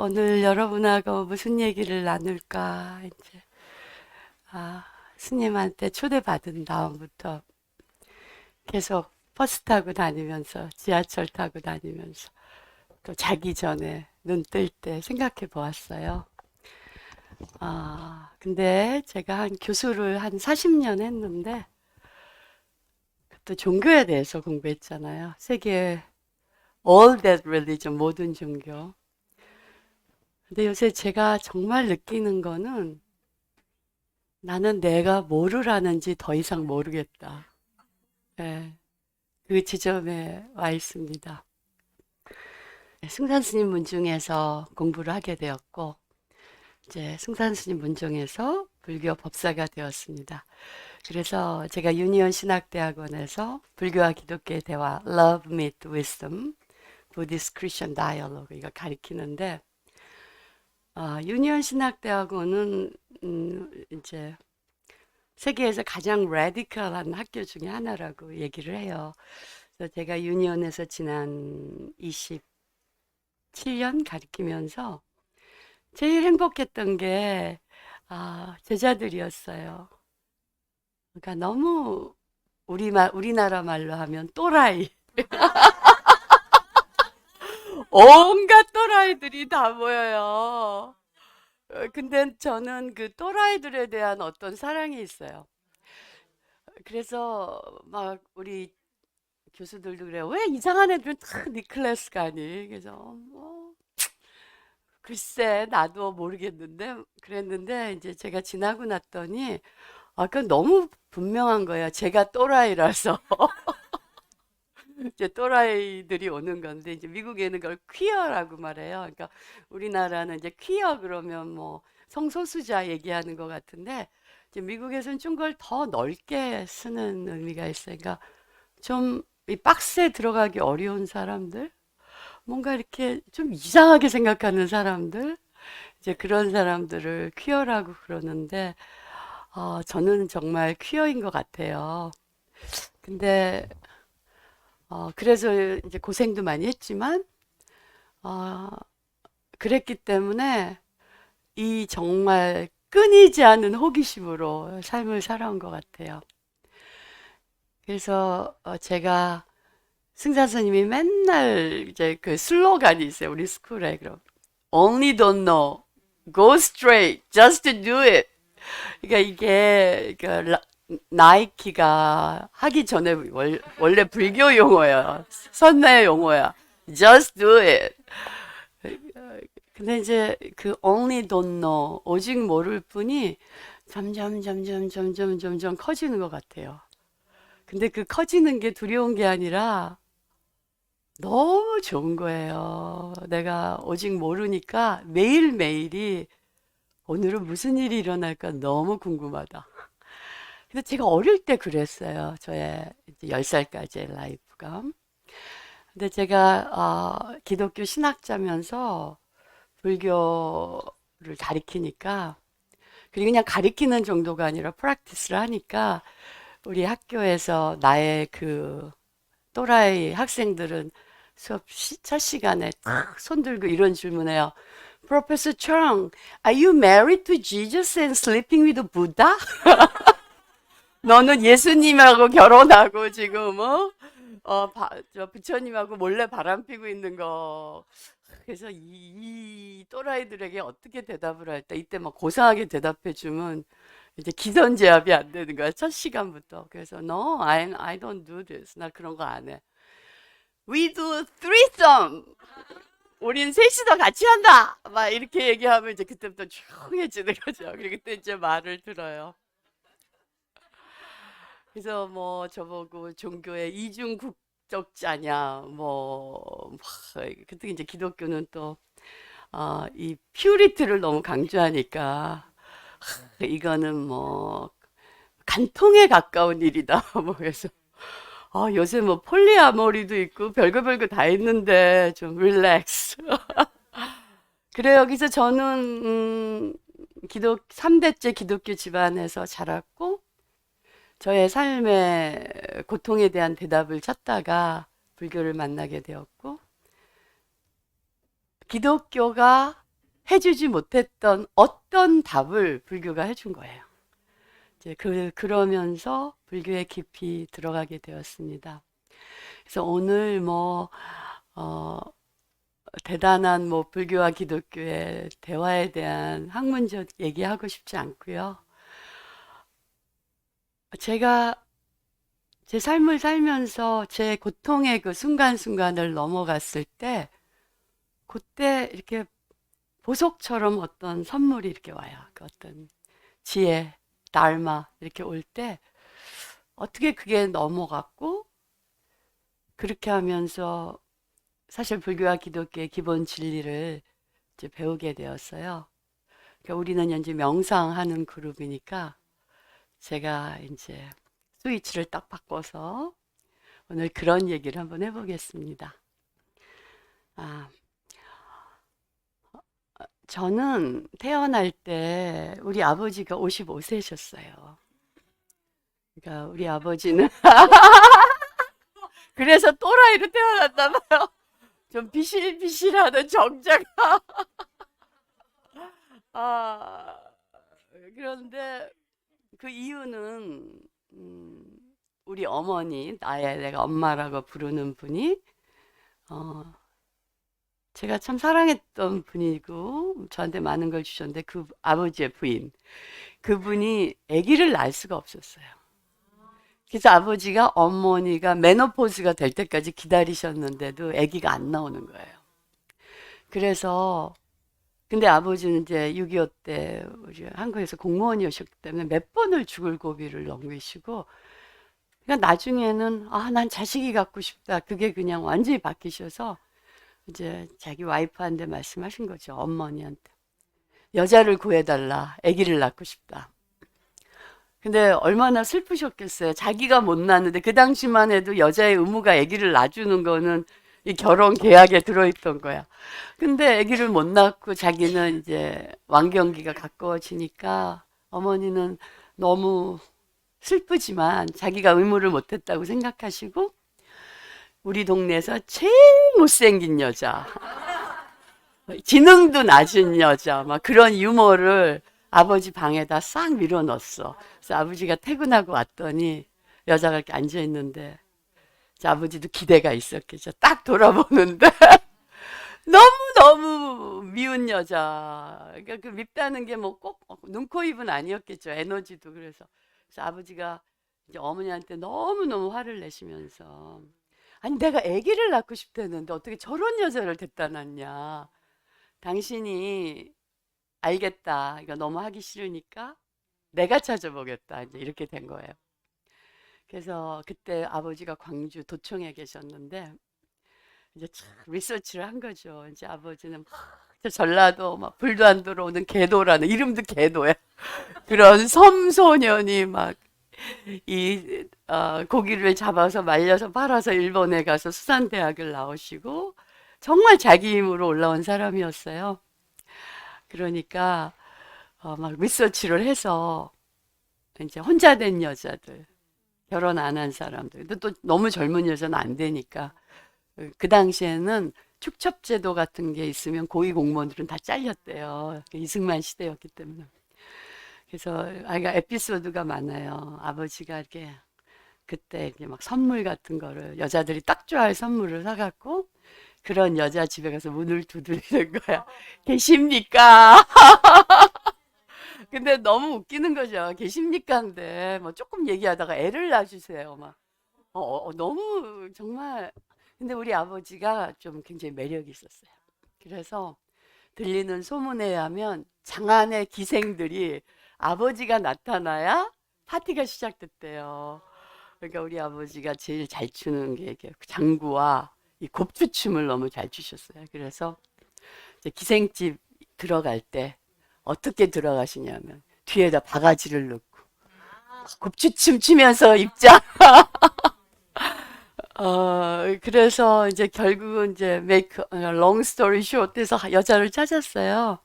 오늘 여러분하고 무슨 얘기를 나눌까? 이제, 스님한테 초대받은 다음부터 계속 버스 타고 다니면서, 지하철 타고 다니면서, 또 자기 전에 눈 뜰 때 생각해 보았어요. 근데 제가 교수를 한 40년 했는데, 또 종교에 대해서 공부했잖아요. 세계, all that religion, 모든 종교. 근데 요새 제가 정말 느끼는 거는 나는 내가 뭐를 하는지 더 이상 모르겠다. 예, 그 지점에 와 있습니다. 승산 스님 문중에서 공부를 하게 되었고, 이제 승산 스님 문중에서 불교 법사가 되었습니다. 그래서 제가 유니온 신학대학원에서 불교와 기독교의 대화, Love Meet Wisdom, Buddhist Christian Dialogue 이거 가리키는데, 유니온 신학대학원은 이제 세계에서 가장 레디컬한 학교 중에 하나라고 얘기를 해요. 그래서 제가 유니온에서 지난 27년 가르치면서 제일 행복했던 게 제자들이었어요. 그러니까 너무 우리나라 말로 하면 또라이. 온갖 또라이들이 다 모여요. 근데 저는 그 또라이들에 대한 어떤 사랑이 있어요. 그래서 막 우리 교수들도 그래요. 왜 이상한 애들은 다네 클래스 가니? 그래서 글쎄 나도 모르겠는데 그랬는데 이제 제가 지나고 났더니 그건 너무 분명한 거예요. 제가 또라이라서 이제 또라이들이 오는 건데 이제 미국에는 그걸 퀴어라고 말해요. 그러니까 우리나라는 이제 퀴어 그러면 뭐 성소수자 얘기하는 것 같은데 이제 미국에서는 좀 걸 더 넓게 쓰는 의미가 있어요. 그러니까 좀 이 박스에 들어가기 어려운 사람들, 뭔가 이렇게 좀 이상하게 생각하는 사람들, 이제 그런 사람들을 퀴어라고 그러는데, 저는 정말 퀴어인 것 같아요. 근데, 그래서 이제 고생도 많이 했지만, 어, 그랬기 때문에 이 정말 끊이지 않는 호기심으로 삶을 살아온 것 같아요. 그래서 제가 승자 선생님이 맨날 이제 그 슬로건이 있어요. 우리 스쿨에. 그럼 Only don't know. Go straight. Just do it. 그러니까 이게 나이키가 하기 전에 원래 불교 용어야. 선나의 용어야. Just do it. 근데 이제 그 only don't know. 오직 모를 뿐이 점점 커지는 것 같아요. 근데 그 커지는 게 두려운 게 아니라 너무 좋은 거예요. 내가 오직 모르니까 매일매일이 오늘은 무슨 일이 일어날까 너무 궁금하다. 근데 제가 어릴 때 그랬어요. 저의 이제 10살까지의 라이프가. 근데 제가 기독교 신학자면서 불교를 가리키니까 그리고 그냥 가리키는 정도가 아니라 프랙티스를 하니까 우리 학교에서 나의 그 또라이 학생들은 첫 시간에 탁 손 들고 이런 질문해요. Professor Chung, are you married to Jesus and sleeping with Buddha? 너는 예수님하고 결혼하고 지금 저 부처님하고 몰래 바람 피고 있는 거. 그래서 이 또라이들에게 어떻게 대답을 할때 이때 막 고상하게 대답해 주면 이제 기선제압이 안 되는 거야. 첫 시간부터. 그래서 No, I don't do this. 나 그런 거 안 해. We do threesome. 우린 셋이서 같이 한다. 막 이렇게 얘기하면 이제 그때부터 조용해지는 거죠. 그리고 그때 이제 말을 들어요. 그래서 뭐 저보고 종교의 이중국적자냐 뭐 그때 이제 기독교는 또 이 퓨리티를 너무 강조하니까 이거는 뭐 간통에 가까운 일이다. 뭐 그래서 요새 뭐 폴리아모리도 있고 별거 다 있는데 좀 릴렉스. 그래 여기서 저는 3대째 기독교 집안에서 자랐고 저의 삶의 고통에 대한 대답을 찾다가 불교를 만나게 되었고 기독교가 해주지 못했던 어떤 답을 불교가 해준 거예요. 이제 그러면서 불교에 깊이 들어가게 되었습니다. 그래서 오늘 어, 대단한 불교와 기독교의 대화에 대한 학문적 얘기하고 싶지 않고요. 제가 제 삶을 살면서 제 고통의 그 순간순간을 넘어갔을 때, 그때 이렇게 보석처럼 어떤 선물이 이렇게 와요. 그 어떤 지혜, 달마 이렇게 올 때, 어떻게 그게 넘어갔고, 그렇게 하면서 사실 불교와 기독교의 기본 진리를 이제 배우게 되었어요. 그러니까 우리는 현재 명상하는 그룹이니까 제가 이제 스위치를 딱 바꿔서 오늘 그런 얘기를 한번 해보겠습니다. 아, 저는 태어날 때 우리 아버지가 55세셨어요. 그러니까 우리 아버지는 그래서 또라이로 태어났나 봐요. 좀 비실비실하는 정자가. 아, 그런데 그 이유는 음, 우리 어머니, 내가 엄마라고 부르는 분이 어, 제가 참 사랑했던 분이고 저한테 많은 걸 주셨는데 그 아버지의 부인, 그분이 아기를 낳을 수가 없었어요. 그래서 아버지가 어머니가 메노포즈가 될 때까지 기다리셨는데도 아기가 안 나오는 거예요. 그래서 근데 아버지는 이제 6.25 때 우리 한국에서 공무원이셨기 때문에 몇 번을 죽을 고비를 넘기시고, 그러니까 나중에는 난 자식이 갖고 싶다. 그게 그냥 완전히 바뀌셔서 이제 자기 와이프한테 말씀하신 거죠. 어머니한테. 여자를 구해달라. 아기를 낳고 싶다. 근데 얼마나 슬프셨겠어요. 자기가 못 낳았는데 그 당시만 해도 여자의 의무가 아기를 낳아주는 거는 이 결혼 계약에 들어있던 거야. 근데 아기를 못 낳고 자기는 이제 완경기가 가까워지니까 어머니는 너무 슬프지만 자기가 의무를 못했다고 생각하시고 우리 동네에서 제일 못생긴 여자, 지능도 낮은 여자, 막 그런 유머를 아버지 방에다 싹 밀어넣었어. 그래서 아버지가 퇴근하고 왔더니 여자가 이렇게 앉아 있는데 아버지도 기대가 있었겠죠. 딱 돌아보는데 너무너무 미운 여자. 그러니까 그 밉다는 게 뭐 꼭 눈, 코, 입은 아니었겠죠. 에너지도 그래서. 그래서 아버지가 이제 어머니한테 너무너무 화를 내시면서 아니 내가 아기를 낳고 싶다는데 어떻게 저런 여자를 데려다 놨냐. 당신이 알겠다. 이거 너무 하기 싫으니까 내가 찾아보겠다. 이제 이렇게 된 거예요. 그래서 그때 아버지가 광주 도청에 계셨는데 이제 참 리서치를 한 거죠. 이제 아버지는 막 전라도 막 불도 안 들어오는 개도라는 이름도 개도야. 그런 섬소년이 막 이 고기를 잡아서 말려서 팔아서 일본에 가서 수산대학을 나오시고 정말 자기 힘으로 올라온 사람이었어요. 그러니까 막 리서치를 해서 이제 혼자 된 여자들, 결혼 안 한 사람들, 근데 또 너무 젊은 여자는 안 되니까 그 당시에는 축첩제도 같은 게 있으면 고위 공무원들은 다 잘렸대요. 이승만 시대였기 때문에. 그래서 아이가 에피소드가 많아요. 아버지가 이렇게 그때 이렇게 막 선물 같은 거를 여자들이 딱 좋아할 선물을 사갖고 그런 여자 집에 가서 문을 두드리는 거야. 계십니까? 근데 너무 웃기는 거죠. 계십니까? 근데 뭐 조금 얘기하다가 애를 낳아주세요. 막 너무 정말. 근데 우리 아버지가 좀 굉장히 매력이 있었어요. 그래서 들리는 소문에 의하면 장안의 기생들이 아버지가 나타나야 파티가 시작됐대요. 그러니까 우리 아버지가 제일 잘 추는 게 이게 장구와 이 곱추춤을 너무 잘 추셨어요. 그래서 이제 기생집 들어갈 때 어떻게 들어가시냐면 뒤에다 바가지를 넣고 곱추춤 추면서 입장. 그래서 이제 결국은 이제 make long story short 해서 여자를 찾았어요.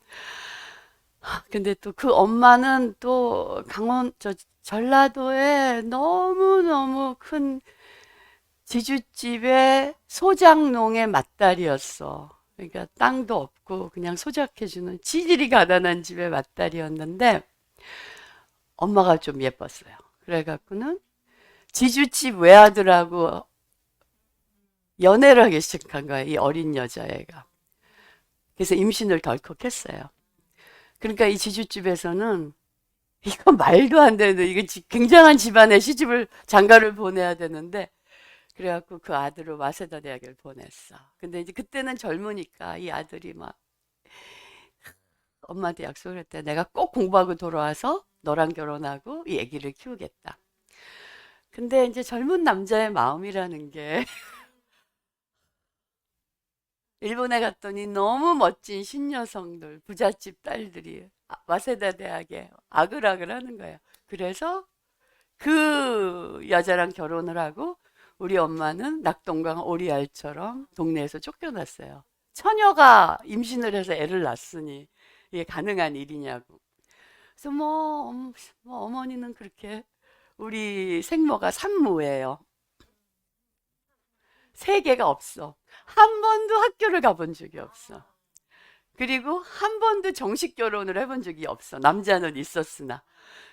근데 또 그 엄마는 또 전라도에 너무너무 큰 지주집의 소장농의 맏딸이었어. 그러니까 땅도 없고 그냥 소작해주는 지질이 가난한 집의 맏딸이었는데 엄마가 좀 예뻤어요. 그래갖고는 지주집 외아들하고 연애를 하기 시작한 거예요. 이 어린 여자애가. 그래서 임신을 덜컥 했어요. 그러니까 이 지주집에서는 이거 말도 안 되는, 이거 굉장한 집안에 시집을, 장가를 보내야 되는데, 그래갖고 그 아들을 와세다 대학을 보냈어. 근데 이제 그때는 젊으니까 이 아들이 막 엄마한테 약속을 했대. 내가 꼭 공부하고 돌아와서 너랑 결혼하고 이 아기를 키우겠다. 근데 이제 젊은 남자의 마음이라는 게 일본에 갔더니 너무 멋진 신여성들, 부잣집 딸들이 와세다 대학에 아글아글 하는 거예요. 그래서 그 여자랑 결혼을 하고 우리 엄마는 낙동강 오리알처럼 동네에서 쫓겨났어요. 처녀가 임신을 해서 애를 낳았으니 이게 가능한 일이냐고. 그래서 뭐 어머니는 그렇게 우리 생모가 산모예요. 세계가 없어. 한 번도 학교를 가본 적이 없어. 그리고 한 번도 정식 결혼을 해본 적이 없어. 남자는 있었으나.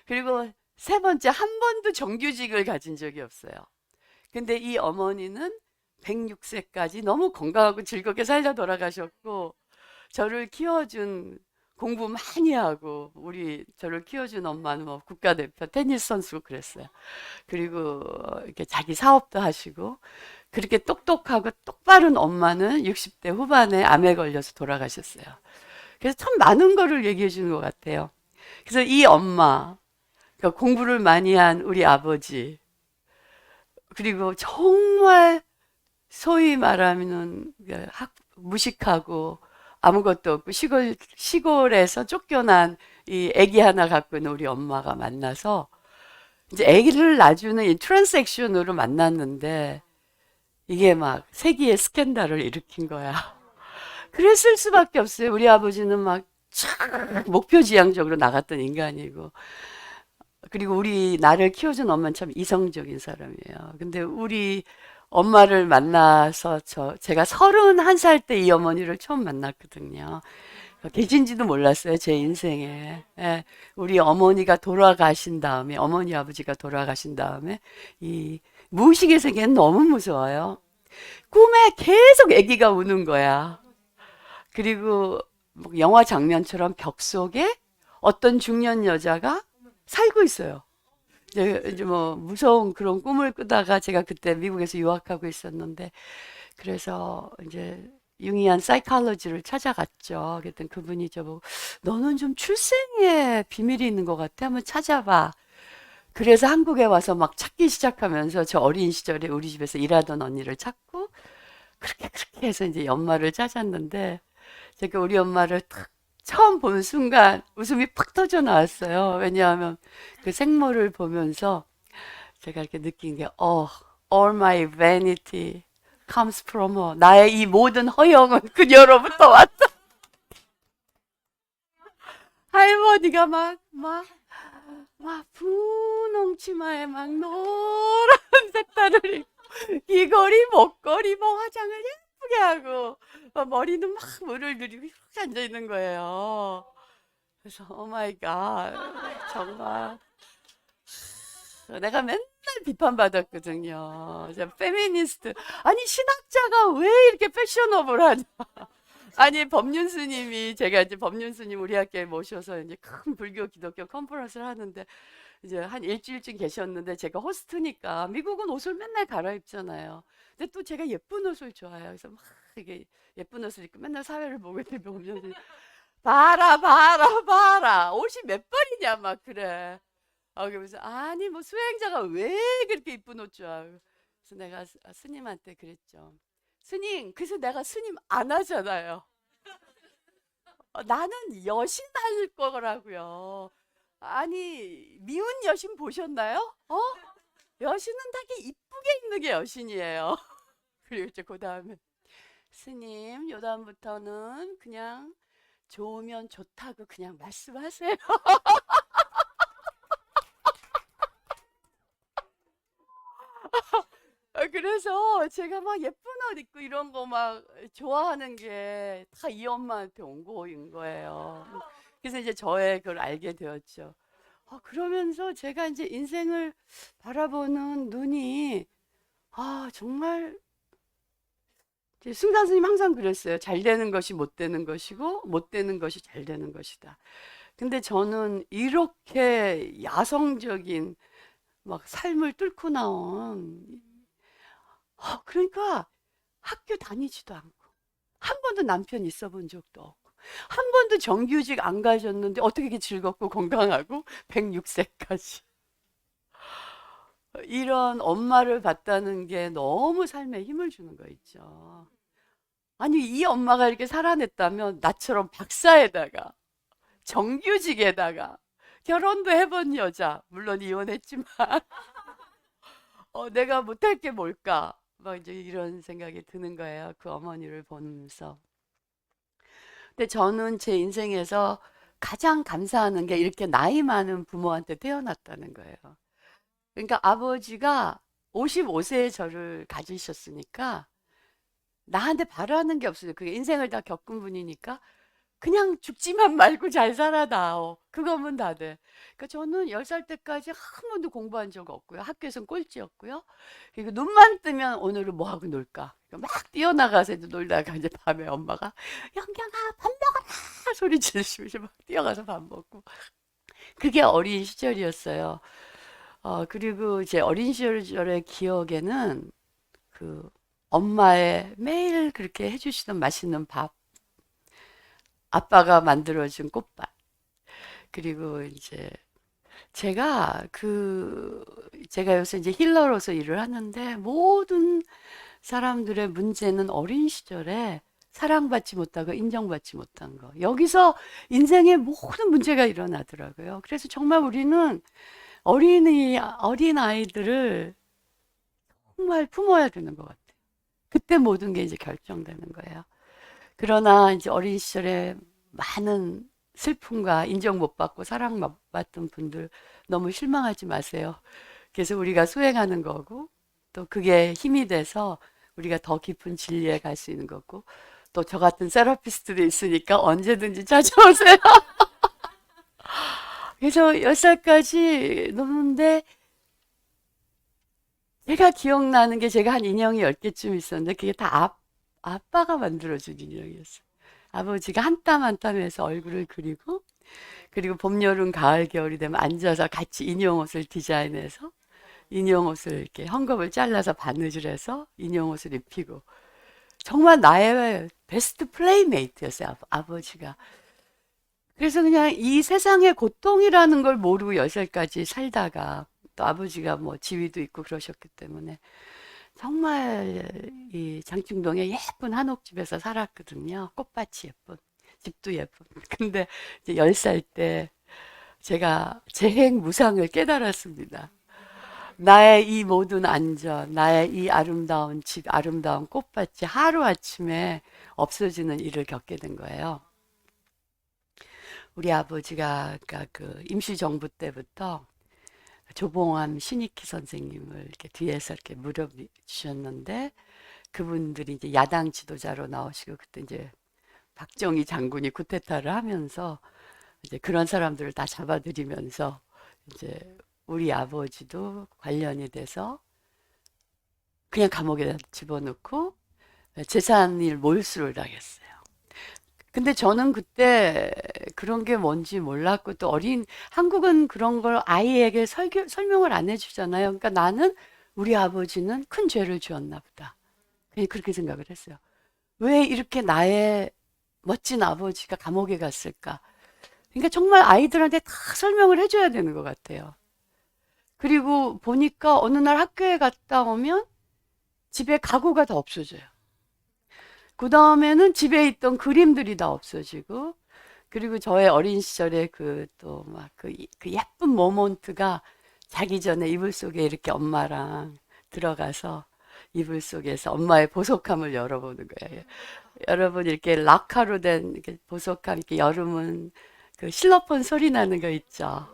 그리고 세 번째, 한 번도 정규직을 가진 적이 없어요. 근데 이 어머니는 106세까지 너무 건강하고 즐겁게 살다 돌아가셨고, 저를 키워준 공부 많이 하고, 저를 키워준 엄마는 뭐 국가대표 테니스 선수고 그랬어요. 그리고 이렇게 자기 사업도 하시고, 그렇게 똑똑하고 똑바른 엄마는 60대 후반에 암에 걸려서 돌아가셨어요. 그래서 참 많은 거를 얘기해 주는 것 같아요. 그래서 이 엄마, 그러니까 공부를 많이 한 우리 아버지, 그리고 정말 소위 말하면 무식하고 아무것도 없고 시골에서 쫓겨난 이 아기 하나 갖고 있는 우리 엄마가 만나서 이제 아기를 낳아주는 이 트랜스액션으로 만났는데 이게 막 세기의 스캔들을 일으킨 거야. 그랬을 수밖에 없어요. 우리 아버지는 막 목표지향적으로 나갔던 인간이고, 그리고 나를 키워준 엄마는 참 이성적인 사람이에요. 근데 우리 엄마를 만나서 제가 31살 때 이 어머니를 처음 만났거든요. 계신지도 몰랐어요, 제 인생에. 예, 우리 어머니가 돌아가신 다음에, 어머니 아버지가 돌아가신 다음에, 이 무의식의 세계는 너무 무서워요. 꿈에 계속 아기가 우는 거야. 그리고 뭐 영화 장면처럼 벽 속에 어떤 중년 여자가 살고 있어요. 이제 뭐 무서운 그런 꿈을 꾸다가 제가 그때 미국에서 유학하고 있었는데 그래서 이제 융이안 사이콜로지를 찾아갔죠. 그랬더니 그분이 저보고 너는 좀 출생에 비밀이 있는 것 같아. 한번 찾아봐. 그래서 한국에 와서 막 찾기 시작하면서 저 어린 시절에 우리 집에서 일하던 언니를 찾고 그렇게 해서 이제 엄마를 찾았는데 제가 우리 엄마를 딱 처음 본 순간 웃음이 팍 터져 나왔어요. 왜냐하면 그 생모를 보면서 제가 이렇게 느낀 게, all my vanity comes from her. 나의 이 모든 허영은 그녀로부터 왔다. 할머니가 분홍 치마에 막 노란 색깔을 입고, 귀걸이, 목걸이, 뭐 화장을 예쁘게 하고, 머리는 막 물을 들이고 이렇게 앉아 있는 거예요. 그래서, 오 마이 갓. 정말. 내가 맨날 비판받았거든요. 페미니스트. 아니, 신학자가 왜 이렇게 패셔너블하냐. 아니, 법륜 스님이, 제가 이제 법륜 스님 우리 학교에 모셔서 이제 큰 불교 기독교 컨퍼런스를 하는데, 이제 한 일주일쯤 계셨는데, 제가 호스트니까, 미국은 옷을 맨날 갈아입잖아요. 근데 또 제가 예쁜 옷을 좋아해요. 그래서 막 이게 예쁜 옷을 입고 맨날 사회를 보고 있는데, 보면, 봐라. 옷이 몇 벌이냐, 막 그래. 그러면서 아니 뭐 수행자가 왜 그렇게 이쁜 옷 좋아? 그래서 내가 스님한테 그랬죠. 스님, 그래서 내가 스님 안 하잖아요. 나는 여신 할 거라고요. 아니 미운 여신 보셨나요? 여신은 되게 이쁘게 입는 게 여신이에요. 그리고 이제 그 다음에 스님, 요 다음부터는 그냥 좋으면 좋다고 그냥 말씀하세요. 그래 그래서 제가 막 예쁜 옷 입고 이런 거 막 좋아하는 게 다 이 엄마한테 온 거인 거예요. 그래서 이제 저의 그걸 알게 되었죠. 그러면서 제가 이제 인생을 바라보는 눈이, 정말, 이제 승단 스님 항상 그랬어요. 잘 되는 것이 못 되는 것이고, 못 되는 것이 잘 되는 것이다. 근데 저는 이렇게 야성적인 막 삶을 뚫고 나온, 그러니까 학교 다니지도 않고, 한 번도 남편 있어 본 적도 없고, 한 번도 정규직 안 가셨는데 어떻게 이렇게 즐겁고 건강하고 106세까지. 이런 엄마를 봤다는 게 너무 삶에 힘을 주는 거 있죠. 아니, 이 엄마가 이렇게 살아냈다면 나처럼 박사에다가 정규직에다가 결혼도 해본 여자, 물론 이혼했지만, 내가 못할 게 뭘까? 막 이제 이런 생각이 드는 거예요. 그 어머니를 보면서. 근데 저는 제 인생에서 가장 감사하는 게 이렇게 나이 많은 부모한테 태어났다는 거예요. 그러니까 아버지가 55세에 저를 가지셨으니까 나한테 바라는 게 없어요. 그게 인생을 다 겪은 분이니까 그냥 죽지만 말고 잘 살아다오. 그거면 다 돼. 그러니까 저는 10살 때까지 한 번도 공부한 적 없고요. 학교에선 꼴찌였고요. 그리고 눈만 뜨면 오늘은 뭐 하고 놀까? 그러니까 막 뛰어나가서 이제 놀다가 이제 밤에 엄마가 영경아 밥 먹어라 소리 지르시면서 막 뛰어가서 밥 먹고. 그게 어린 시절이었어요. 그리고 제 어린 시절의 기억에는 그 엄마의 매일 그렇게 해주시던 맛있는 밥, 아빠가 만들어준 꽃밥, 그리고 이제 제가 요새 이제 힐러로서 일을 하는데 모든 사람들의 문제는 어린 시절에 사랑받지 못하고 인정받지 못한 거. 여기서 인생의 모든 문제가 일어나더라고요. 그래서 정말 우리는 어린 아이들을 정말 품어야 되는 것 같아요. 그때 모든 게 이제 결정되는 거예요. 그러나 이제 어린 시절에 많은 슬픔과 인정 못 받고 사랑 못 받던 분들 너무 실망하지 마세요. 그래서 우리가 수행하는 거고, 또 그게 힘이 돼서 우리가 더 깊은 진리에 갈 수 있는 거고, 또 저 같은 세라피스트도 있으니까 언제든지 찾아오세요. 그래서 10살까지 노는데 제가 기억나는 게 제가 한 인형이 10개쯤 있었는데 그게 다 아빠가 만들어준 인형이었어요. 아버지가 한 땀 한 땀에서 얼굴을 그리고, 그리고 봄, 여름, 가을, 겨울이 되면 앉아서 같이 인형 옷을 디자인해서 인형 옷을 이렇게 헝겊을 잘라서 바느질 해서 인형 옷을 입히고, 정말 나의 베스트 플레이메이트였어요, 아버지가. 그래서 그냥 이 세상의 고통이라는 걸 모르고 10살까지 살다가, 또 아버지가 뭐 지위도 있고 그러셨기 때문에 정말 이 장충동에 예쁜 한옥집에서 살았거든요. 꽃밭이 예쁜, 집도 예쁜. 근데 이제 10살 때 제가 재행무상을 깨달았습니다. 나의 이 모든 안전, 나의 이 아름다운 집, 아름다운 꽃밭이 하루아침에 없어지는 일을 겪게 된 거예요. 우리 아버지가 아까 그 임시정부 때부터 조봉암 신익희 선생님을 이렇게 뒤에서 이렇게 물어주셨는데, 그분들이 이제 야당 지도자로 나오시고, 그때 이제 박정희 장군이 쿠데타를 하면서 이제 그런 사람들을 다 잡아들이면서 이제 우리 아버지도 관련이 돼서 그냥 감옥에 집어넣고 재산일 몰수를 당했어요. 근데 저는 그때 그런 게 뭔지 몰랐고, 또 한국은 그런 걸 아이에게 설명을 안 해주잖아요. 그러니까 나는 우리 아버지는 큰 죄를 지었나 보다. 그냥 그렇게 생각을 했어요. 왜 이렇게 나의 멋진 아버지가 감옥에 갔을까? 그러니까 정말 아이들한테 다 설명을 해줘야 되는 것 같아요. 그리고 보니까 어느 날 학교에 갔다 오면 집에 가구가 다 없어져요. 그 다음에는 집에 있던 그림들이 다 없어지고, 그리고 저의 어린 시절에 또 막 그 예쁜 모먼트가 자기 전에 이불 속에 이렇게 엄마랑 들어가서 이불 속에서 엄마의 보석함을 열어보는 거예요. 여러분, 이렇게 락화로 된 이렇게 보석함, 이렇게 열으면 그 실로폰 소리 나는 거 있죠.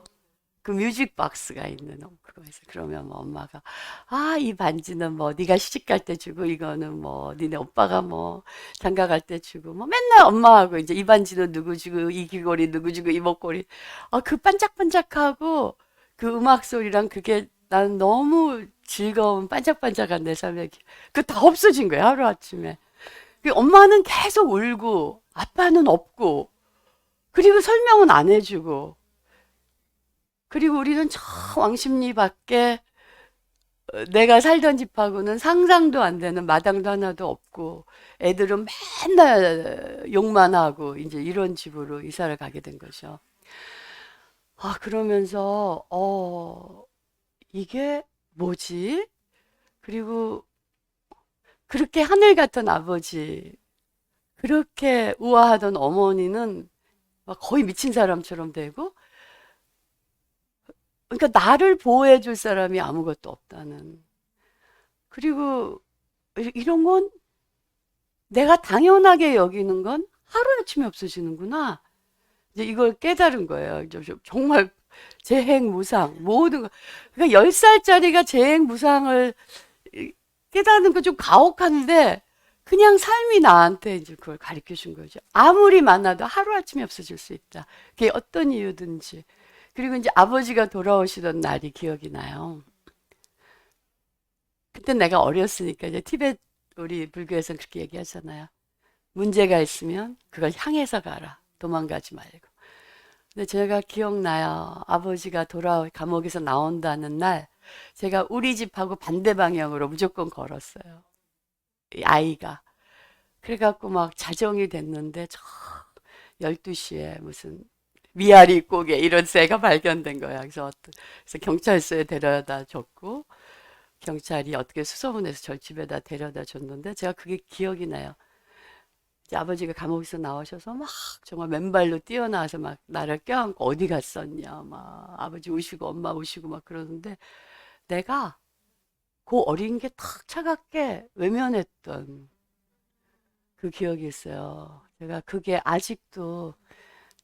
그 뮤직 박스가 있는 그거에서 그러면 뭐 엄마가 아, 이 반지는 뭐 네가 시집 갈 때 주고 이거는 뭐 니네 오빠가 뭐 장가 갈 때 주고 뭐 맨날 엄마하고 이제 이 반지는 누구 주고 이 귀걸이 누구 주고 이 목걸이 그 반짝반짝하고 그 음악 소리랑 그게 나는 너무 즐거운 반짝반짝한 내 삶의 그 다 없어진 거야 하루아침에. 그 엄마는 계속 울고 아빠는 없고 그리고 설명은 안 해주고 그리고 우리는 저 왕십리 밖에 내가 살던 집하고는 상상도 안 되는 마당도 하나도 없고 애들은 맨날 욕만 하고 이제 이런 집으로 이사를 가게 된 거죠. 그러면서 이게 뭐지? 그리고 그렇게 하늘 같은 아버지, 그렇게 우아하던 어머니는 막 거의 미친 사람처럼 되고 그러니까 나를 보호해 줄 사람이 아무것도 없다는. 그리고 이런 건 내가 당연하게 여기는 건 하루아침에 없어지는구나. 이제 이걸 깨달은 거예요. 정말 재행무상 모든 거. 그러니까 10살짜리가 재행무상을 깨닫는 거 좀 가혹한데 그냥 삶이 나한테 이제 그걸 가르쳐 준 거죠. 아무리 많아도 하루아침에 없어질 수 있다. 그게 어떤 이유든지. 그리고 이제 아버지가 돌아오시던 날이 기억이 나요. 그때 내가 어렸으니까 이제 티베트 우리 불교에서는 그렇게 얘기하잖아요. 문제가 있으면 그걸 향해서 가라. 도망가지 말고. 근데 제가 기억나요. 아버지가 감옥에서 나온다는 날 제가 우리 집하고 반대 방향으로 무조건 걸었어요. 이 아이가. 그래갖고 막 자정이 됐는데 저 12시에 무슨 미아리 고개 이런 새가 발견된 거야. 그래서 경찰서에 데려다 줬고 경찰이 어떻게 수소문해서 절 집에다 데려다 줬는데 제가 그게 기억이 나요. 이제 아버지가 감옥에서 나오셔서 막 정말 맨발로 뛰어나와서 막 나를 껴안고 어디 갔었냐 막 아버지 우시고 엄마 우시고 막 그러는데 내가 그 어린 게 탁 차갑게 외면했던 그 기억이 있어요. 제가 그게 아직도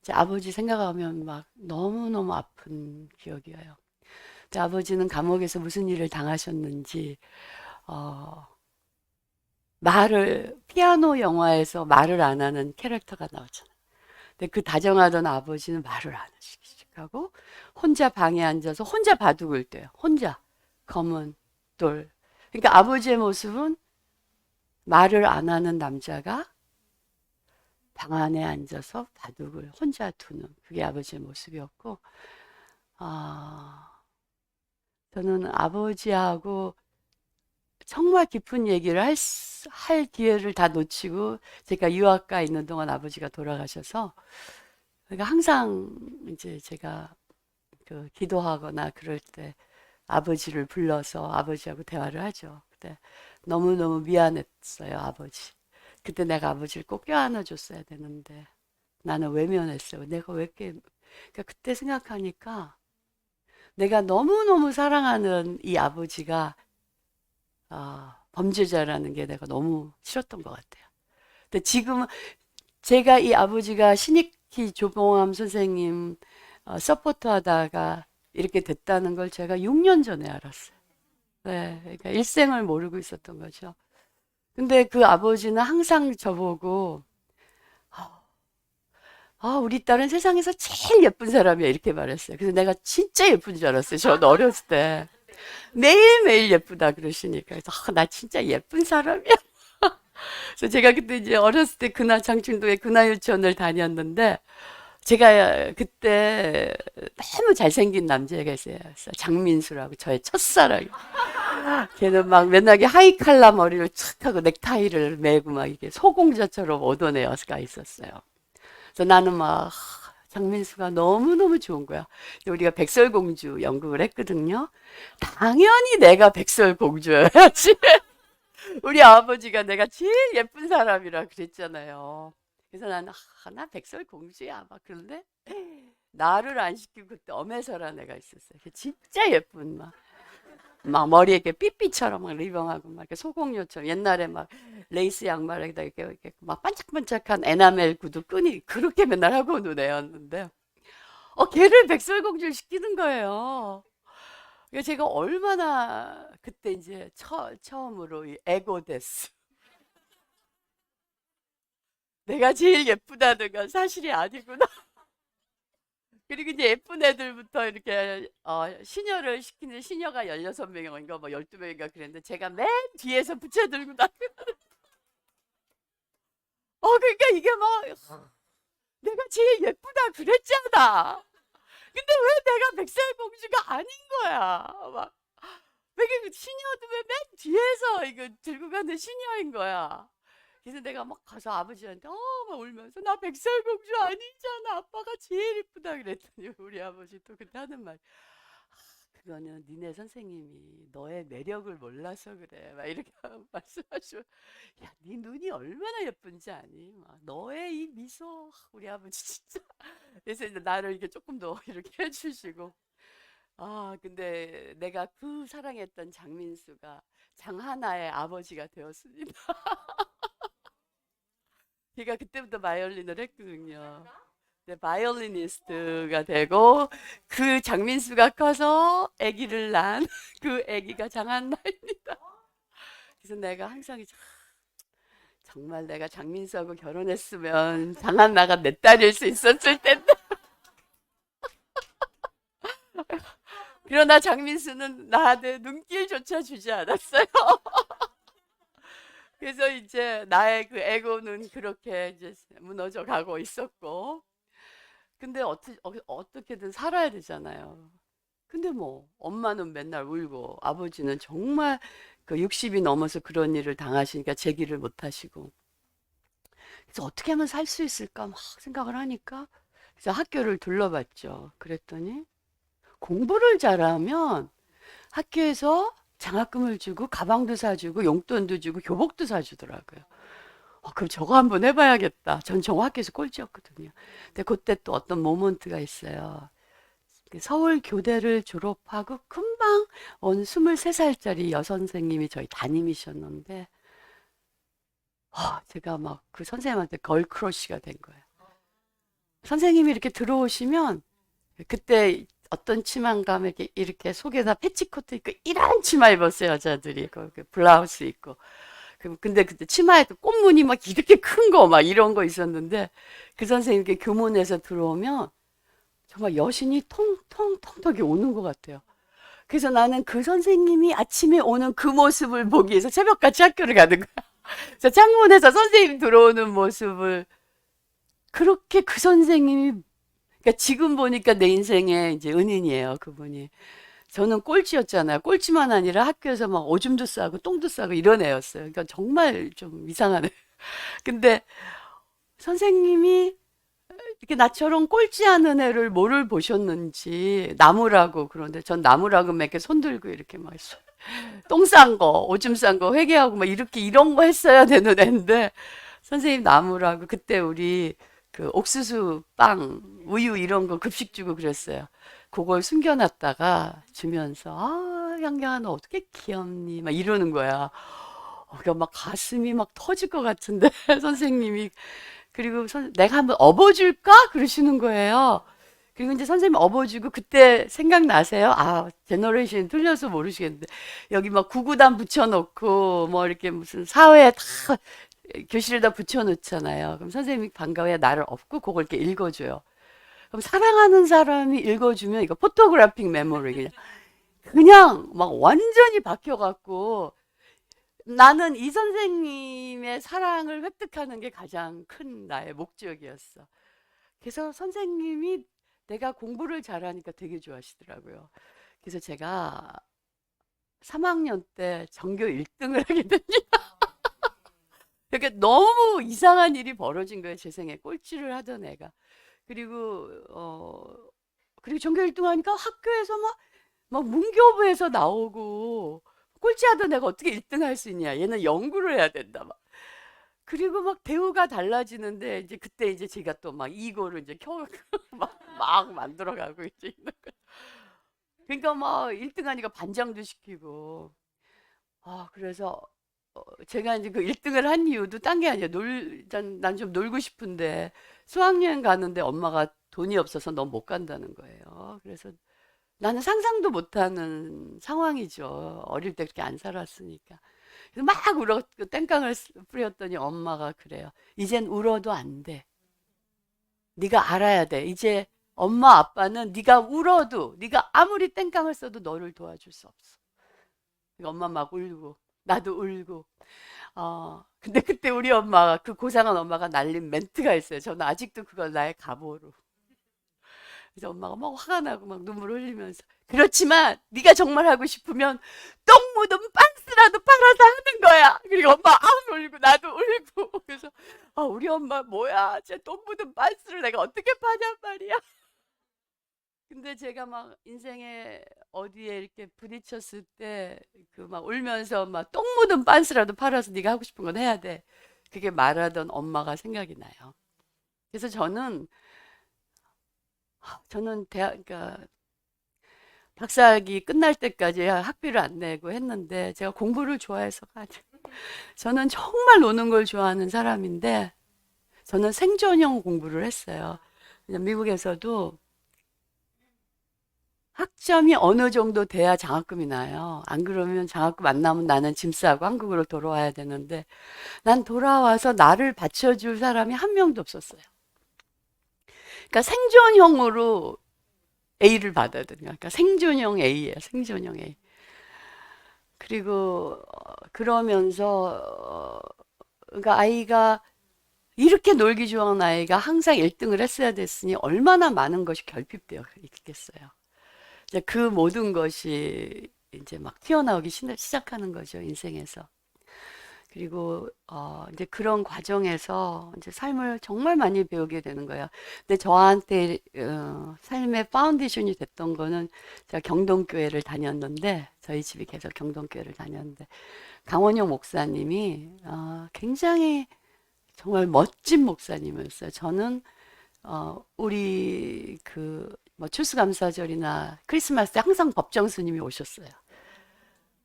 제 아버지 생각하면 막 너무너무 아픈 기억이에요. 제 아버지는 감옥에서 무슨 일을 당하셨는지 어, 피아노 영화에서 말을 안 하는 캐릭터가 나오잖아요. 근데 그 다정하던 아버지는 말을 안 하시고 혼자 방에 앉아서 혼자 바둑을 떼요. 혼자 검은 돌. 그러니까 아버지의 모습은 말을 안 하는 남자가 방 안에 앉아서 바둑을 혼자 두는 그게 아버지의 모습이었고 저는 아버지하고 정말 깊은 얘기를 할 기회를 다 놓치고 제가 유학가 있는 동안 아버지가 돌아가셔서 그러니까 항상 이제 제가 그 기도하거나 그럴 때 아버지를 불러서 아버지하고 대화를 하죠. 그때 너무너무 미안했어요, 아버지. 그때 내가 아버지를 꼭 껴안아 줬어야 되는데 나는 외면했어요. 내가 왜 이렇게 그러니까 그때 생각하니까 내가 너무너무 사랑하는 이 아버지가 범죄자라는 게 내가 너무 싫었던 것 같아요. 근데 지금은 제가 이 아버지가 신익희 조봉암 선생님 서포트 하다가 이렇게 됐다는 걸 제가 6년 전에 알았어요. 네, 그러니까 일생을 모르고 있었던 거죠. 근데 그 아버지는 항상 저보고 우리 딸은 세상에서 제일 예쁜 사람이야 이렇게 말했어요. 그래서 내가 진짜 예쁜 줄 알았어요. 저는 어렸을 때 매일매일 예쁘다 그러시니까 그래서 나 진짜 예쁜 사람이야. 그래서 제가 그때 이제 어렸을 때 장충동에 근하유치원을 다녔는데 제가 그때 너무 잘생긴 남자애가 있어요. 장민수라고 저의 첫사랑. 걔는 막 맨날 하이 칼라 머리를 착 하고 넥타이를 매고 막 이게 소공자처럼 오던 애가 있었어요. 그래서 나는 막 장민수가 너무너무 좋은 거야. 우리가 백설공주 연극을 했거든요. 당연히 내가 백설공주여야지. 우리 아버지가 내가 제일 예쁜 사람이라 그랬잖아요. 그래서 나는 나 백설공주야 막 그런데 나를 안 시키고 그때 엄혜서라는 애가 있었어요. 진짜 예쁜 막 머리에 이렇게 삐삐처럼 막 리봉하고 막 이렇게 소공녀처럼 옛날에 막 레이스 양말에다 이렇게 막 반짝반짝한 에나멜 구두 끈이 그렇게 맨날 하고 노는 애였는데 걔를 백설공주를 시키는 거예요. 그러니까 제가 얼마나 그때 이제 처음으로 이 에고데스. 내가 제일 예쁘다는 건 사실이 아니구나. 그리고 이제 예쁜 애들부터 이렇게 시녀를 시키는 시녀가 16명인가 뭐 12명인가 그랬는데 제가 맨 뒤에서 부채 들고 다 그러니까 이게 막 내가 제일 예쁘다 그랬잖아. 근데 왜 내가 백설공주가 아닌 거야? 막 왜 이게 시녀도 왜 맨 뒤에서 이거 들고 가는 시녀인 거야? 그래서 내가 막 가서 아버지한테 막 울면서 나 백설공주 아니잖아. 아빠가 제일 이쁘다 그랬더니 우리 아버지 또 그때 하는 말. 그거는 니네 선생님이 너의 매력을 몰라서 그래. 막 이렇게 말씀하시면 야, 네 눈이 얼마나 예쁜지 아니? 막 너의 이 미소 우리 아버지 진짜. 그래서 이제 나를 이렇게 조금 더 이렇게 해주시고 근데 내가 그 사랑했던 장민수가 장하나의 아버지가 되었습니다. 걔가 그때부터 바이올린을 했거든요. 네, 바이올리니스트가 되고 그 장민수가 커서 아기를 낳은 그 아기가 장한나입니다. 그래서 내가 항상 정말 내가 장민수하고 결혼했으면 장한나가 내 딸일 수 있었을 텐데. 그러나 장민수는 나한테 눈길조차 주지 않았어요. 그래서 이제 나의 그 에고는 그렇게 이제 무너져 가고 있었고. 근데 어떻게든 살아야 되잖아요. 근데 뭐 엄마는 맨날 울고 아버지는 정말 그 60이 넘어서 그런 일을 당하시니까 제기를 못 하시고. 그래서 어떻게 하면 살 수 있을까 막 생각을 하니까 그래서 학교를 둘러봤죠. 그랬더니 공부를 잘하면 학교에서 장학금을 주고 가방도 사주고 용돈도 주고 교복도 사주더라고요. 그럼 저거 한번 해봐야겠다. 전 정화 학교에서 꼴찌였거든요. 근데 그때 또 어떤 모먼트가 있어요. 그 서울 교대를 졸업하고 금방 온 23살짜리 여선생님이 저희 담임이셨는데 제가 막 그 선생님한테 걸크러쉬가 된 거예요. 선생님이 이렇게 들어오시면 그때 어떤 치마인가 이렇게 속에다 패치코트 입고 이런 치마 입었어요. 여자들이 그 블라우스 입고 근데 그때 치마에도 꽃무늬 막 이렇게 큰 거 막 이런 거 있었는데 그 선생님 이렇게 교문에서 들어오면 정말 여신이 통통통통이 오는 것 같아요. 그래서 나는 그 선생님이 아침에 오는 그 모습을 보기 위해서 새벽같이 학교를 가는 거야. 그래서 창문에서 선생님 들어오는 모습을 그렇게 그 선생님이 그러니까 지금 보니까 내 인생의 이제 은인이에요, 그분이. 저는 꼴찌였잖아요. 꼴찌만 아니라 학교에서 막 오줌도 싸고 똥도 싸고 이런 애였어요. 그러니까 정말 좀 이상하네. 근데 선생님이 이렇게 나처럼 꼴찌하는 애를 뭐를 보셨는지 나무라고 그런데 전 나무라고 막 이렇게 손 들고 이렇게 막 똥 싼 거, 오줌 싼 거 회개하고 막 이렇게 이런 거 했어야 되는 애인데 선생님 나무라고 그때 우리 그 옥수수 빵, 우유 이런 거 급식 주고 그랬어요. 그걸 숨겨놨다가 주면서 양양아 너 어떻게 귀엽니? 막 이러는 거야. 그러니까 막 가슴이 막 터질 것 같은데 선생님이 그리고 내가 한번 업어줄까? 그러시는 거예요. 그리고 이제 선생님 업어주고 그때 생각나세요? 제너레이션이 틀려서 모르시겠는데 여기 막 구구단 붙여놓고 뭐 이렇게 무슨 사회에 다 교실에다 붙여놓잖아요. 그럼 선생님이 반가워야 나를 업고 그걸 이렇게 읽어줘요. 그럼 사랑하는 사람이 읽어주면 이거 포토그래픽 메모리 그냥 막 완전히 바뀌어갖고 나는 이 선생님의 사랑을 획득하는 게 가장 큰 나의 목적이었어. 그래서 선생님이 내가 공부를 잘하니까 되게 좋아하시더라고요. 그래서 제가 3학년 때 전교 1등을 하게 됩니다. 그러니까 너무 이상한 일이 벌어진 거예요. 제 생에 꼴찌를 하던 애가. 그리고 그리고 전교 1등 하니까 학교에서 막 문교부에서 나오고 꼴찌하던 애가 어떻게 1등 할 수 있냐. 얘는 연구를 해야 된다. 막. 그리고 막 대우가 달라지는데 이제 그때 이제 제가 또 막 이거를 이제 막 만들어가고 이제 있는 거예요. 그러니까 막 1등 하니까 반장도 시키고 그래서 제가 이제 그 1등을 한 이유도 딴 게 아니라 난 좀 놀고 싶은데 수학여행 가는데 엄마가 돈이 없어서 너 못 간다는 거예요. 그래서 나는 상상도 못하는 상황이죠. 어릴 때 그렇게 안 살았으니까. 그래서 막 울어 땡깡을 뿌렸더니 엄마가 그래요. 이젠 울어도 안 돼. 네가 알아야 돼. 이제 엄마 아빠는 네가 울어도 네가 아무리 땡깡을 써도 너를 도와줄 수 없어. 그러니까 엄마 막 울고 나도 울고. 근데 그때 우리 엄마가 그 고상한 엄마가 날린 멘트가 있어요. 저는 아직도 그걸 나의 갑오로. 그래서 엄마가 막 화가 나고 막 눈물 흘리면서 그렇지만 네가 정말 하고 싶으면 똥 묻은 빤스라도 팔아서 하는 거야. 그리고 엄마 울고 나도 울고. 그래서 우리 엄마 뭐야, 쟤 똥 묻은 빤스를 내가 어떻게 파냔 말이야. 근데 제가 막 인생에 어디에 이렇게 부딪혔을 때 그 막 울면서 막 똥 묻은 빤스라도 팔아서 네가 하고 싶은 건 해야 돼. 그게 말하던 엄마가 생각이 나요. 그래서 저는 대학 그러니까 박사학위 끝날 때까지 학비를 안 내고 했는데 제가 공부를 좋아해서가 아니고 저는 정말 노는 걸 좋아하는 사람인데 저는 생존형 공부를 했어요. 그냥 미국에서도 학점이 어느 정도 돼야 장학금이 나요. 안 그러면 장학금 안 나면 나는 짐 싸고 한국으로 돌아와야 되는데 난 돌아와서 나를 받쳐줄 사람이 한 명도 없었어요. 그러니까 생존형으로 A를 받아들여요. 그러니까 생존형 A예요. 생존형 A. 그리고 그러면서 그러니까 아이가 이렇게 놀기 좋아하는 아이가 항상 1등을 했어야 됐으니 얼마나 많은 것이 결핍되어 있겠어요. 이제 그 모든 것이 이제 막 튀어나오기 시작하는 거죠, 인생에서. 그리고 이제 그런 과정에서 이제 삶을 정말 많이 배우게 되는 거예요. 근데 저한테 삶의 파운데이션이 됐던 거는 제가 경동교회를 다녔는데 저희 집이 계속 경동교회를 다녔는데 강원영 목사님이 굉장히 정말 멋진 목사님이었어요. 저는 우리 그 뭐 추수감사절이나 크리스마스 때 항상 법정 스님이 오셨어요.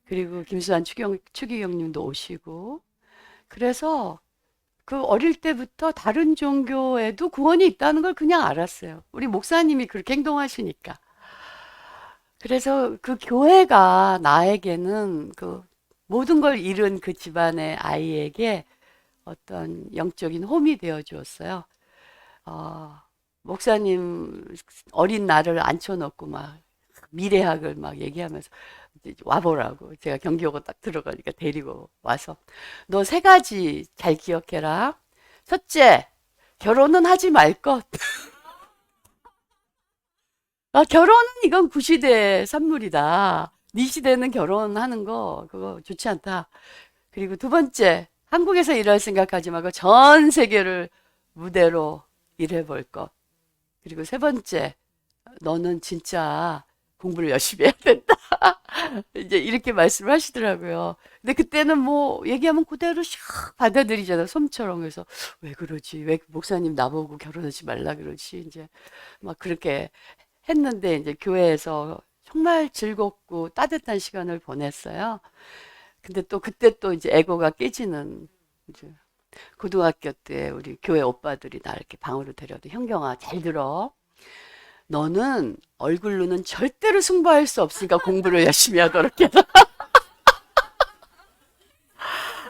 그리고 김수환 추기경님도 오시고 그래서 그 어릴 때부터 다른 종교에도 구원이 있다는 걸 그냥 알았어요. 우리 목사님이 그렇게 행동하시니까. 그래서 그 교회가 나에게는 그 모든 걸 잃은 그 집안의 아이에게 어떤 영적인 홈이 되어 주었어요. 어, 목사님 어린 나를 앉혀놓고 막 미래학을 막 얘기하면서 와보라고 제가 경기고가 딱 들어가니까 데리고 와서 너 세 가지 잘 기억해라. 첫째, 결혼은 하지 말 것. 결혼은 이건 구시대 산물이다. 네 시대는 결혼하는 거 그거 좋지 않다. 그리고 두 번째, 한국에서 일할 생각하지 말고 전 세계를 무대로 일해볼 것. 그리고 세 번째, 너는 진짜 공부를 열심히 해야 된다. 이제 이렇게 말씀을 하시더라고요. 근데 그때는 뭐 얘기하면 그대로 샥 받아들이잖아요. 솜처럼. 그래서 왜 그러지? 왜 목사님 나보고 결혼하지 말라 그러지? 이제 막 그렇게 했는데 이제 교회에서 정말 즐겁고 따뜻한 시간을 보냈어요. 근데 또 그때 또 이제 에고가 깨지는 이제 고등학교 때 우리 교회 오빠들이 나 이렇게 방으로 데려도 현경아 잘 들어. 너는 얼굴로는 절대로 승부할 수 없으니까 공부를 열심히 하도록 해서.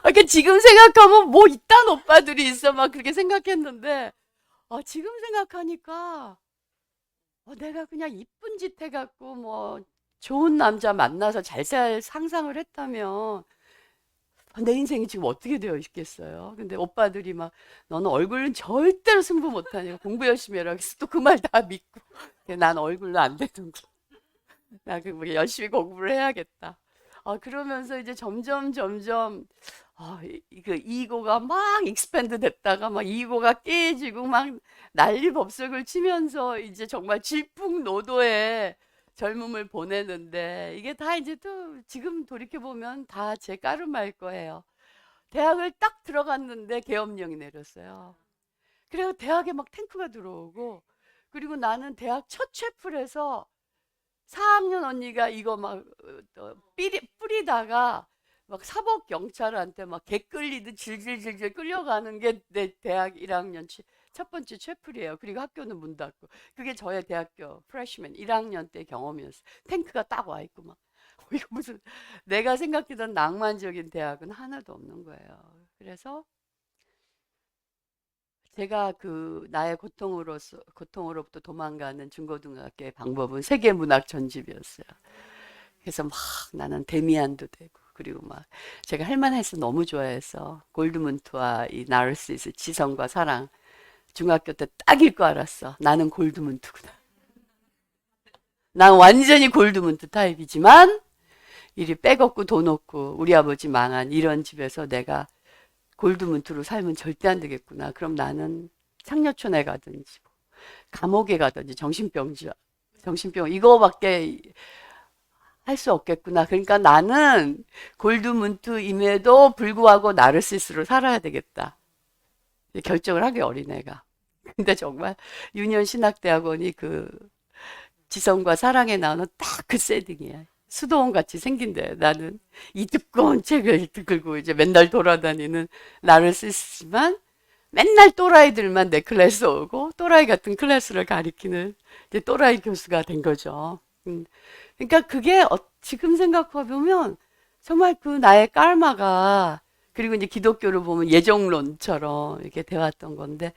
그러니까 지금 생각하면 뭐 이딴 오빠들이 있어 막 그렇게 생각했는데 지금 생각하니까 내가 그냥 이쁜 짓 해갖고 뭐 좋은 남자 만나서 잘 살 상상을 했다면 내 인생이 지금 어떻게 되어 있겠어요? 근데 오빠들이 막 너는 얼굴은 절대로 승부 못하니까 공부 열심히 해라. 그래서 또 그 말 다 믿고 난 얼굴로 안 되는 거. 나 그 열심히 공부를 해야겠다. 그러면서 이제 점점 그 이고가 막 익스팬드 됐다가 막 이고가 깨지고 막 난리법석을 치면서 이제 정말 질풍노도의 젊음을 보내는데 이게 다 이제 또 지금 돌이켜 보면 다 제 까르마일 거예요. 대학을 딱 들어갔는데 계엄령이 내렸어요. 그래서 대학에 막 탱크가 들어오고 그리고 나는 대학 첫 채플에서 4학년 언니가 이거 막 뿌리다가 막 사법 경찰한테 막 개 끌리듯 질질질질 끌려가는 게 내 대학 1학년 첫 번째 채플이에요. 그리고 학교는 문 닫고. 그게 저의 대학교 프레시맨 1학년 때 경험이었어요. 탱크가 딱 와 있고 막 이거 무슨 내가 생각했던 낭만적인 대학은 하나도 없는 거예요. 그래서 제가 그 나의 고통으로부터 도망가는 중고등학교의 방법은 세계문학 전집이었어요. 그래서 막 나는 데미안도 되고 그리고 막 제가 헬만해서 너무 좋아해서 골드문트와 이 나르시스 지성과 사랑 중학교 때 딱 읽고 알았어. 나는 골드문트구나. 난 완전히 골드문트 타입이지만 이리 빼먹고 돈 없고 우리 아버지 망한 이런 집에서 내가 골드문트로 살면 절대 안 되겠구나. 그럼 나는 창녀촌에 가든지 감옥에 가든지 정신병 이거밖에 할 수 없겠구나. 그러니까 나는 골드문트임에도 불구하고 나르시스로 살아야 되겠다. 결정을 하기 어린애가. 근데 정말 유년 신학대학원이 그 지성과 사랑에 나오는 딱 그 세팅이야. 수도원 같이 생긴대. 나는 이 두꺼운 책을 들고 이제 맨날 돌아다니는 나르시스지만 맨날 또라이들만 내 클래스 오고 또라이 같은 클래스를 가리키는 이제 또라이 교수가 된 거죠. 그러니까 그게 지금 생각해보면 정말 그 나의 깔마가 그리고 이제 기독교를 보면 예정론처럼 이렇게 돼왔던 건데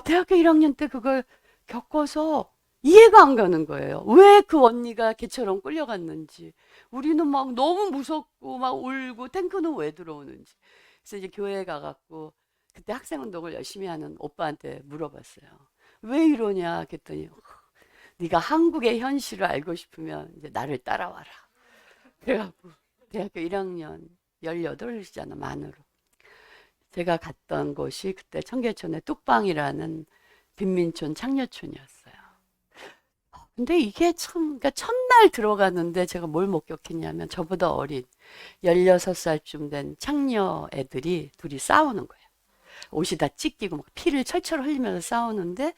대학교 1학년 때 그걸 겪어서 이해가 안 가는 거예요. 왜 그 언니가 걔처럼 끌려갔는지. 우리는 막 너무 무섭고 막 울고 탱크는 왜 들어오는지. 그래서 이제 교회에 가갖고 그때 학생운동을 열심히 하는 오빠한테 물어봤어요. 왜 이러냐 그랬더니 네가 한국의 현실을 알고 싶으면 이제 나를 따라와라. 그래갖고 대학교 1학년 18이잖아 만으로. 제가 갔던 곳이 그때 청계천의 뚝방이라는 빈민촌 창녀촌이었어요. 근데 이게 참, 그러니까 첫날 들어갔는데 제가 뭘 목격했냐면 저보다 어린 16살쯤 된 창녀 애들이 둘이 싸우는 거예요. 옷이 다 찢기고 막 피를 철철 흘리면서 싸우는데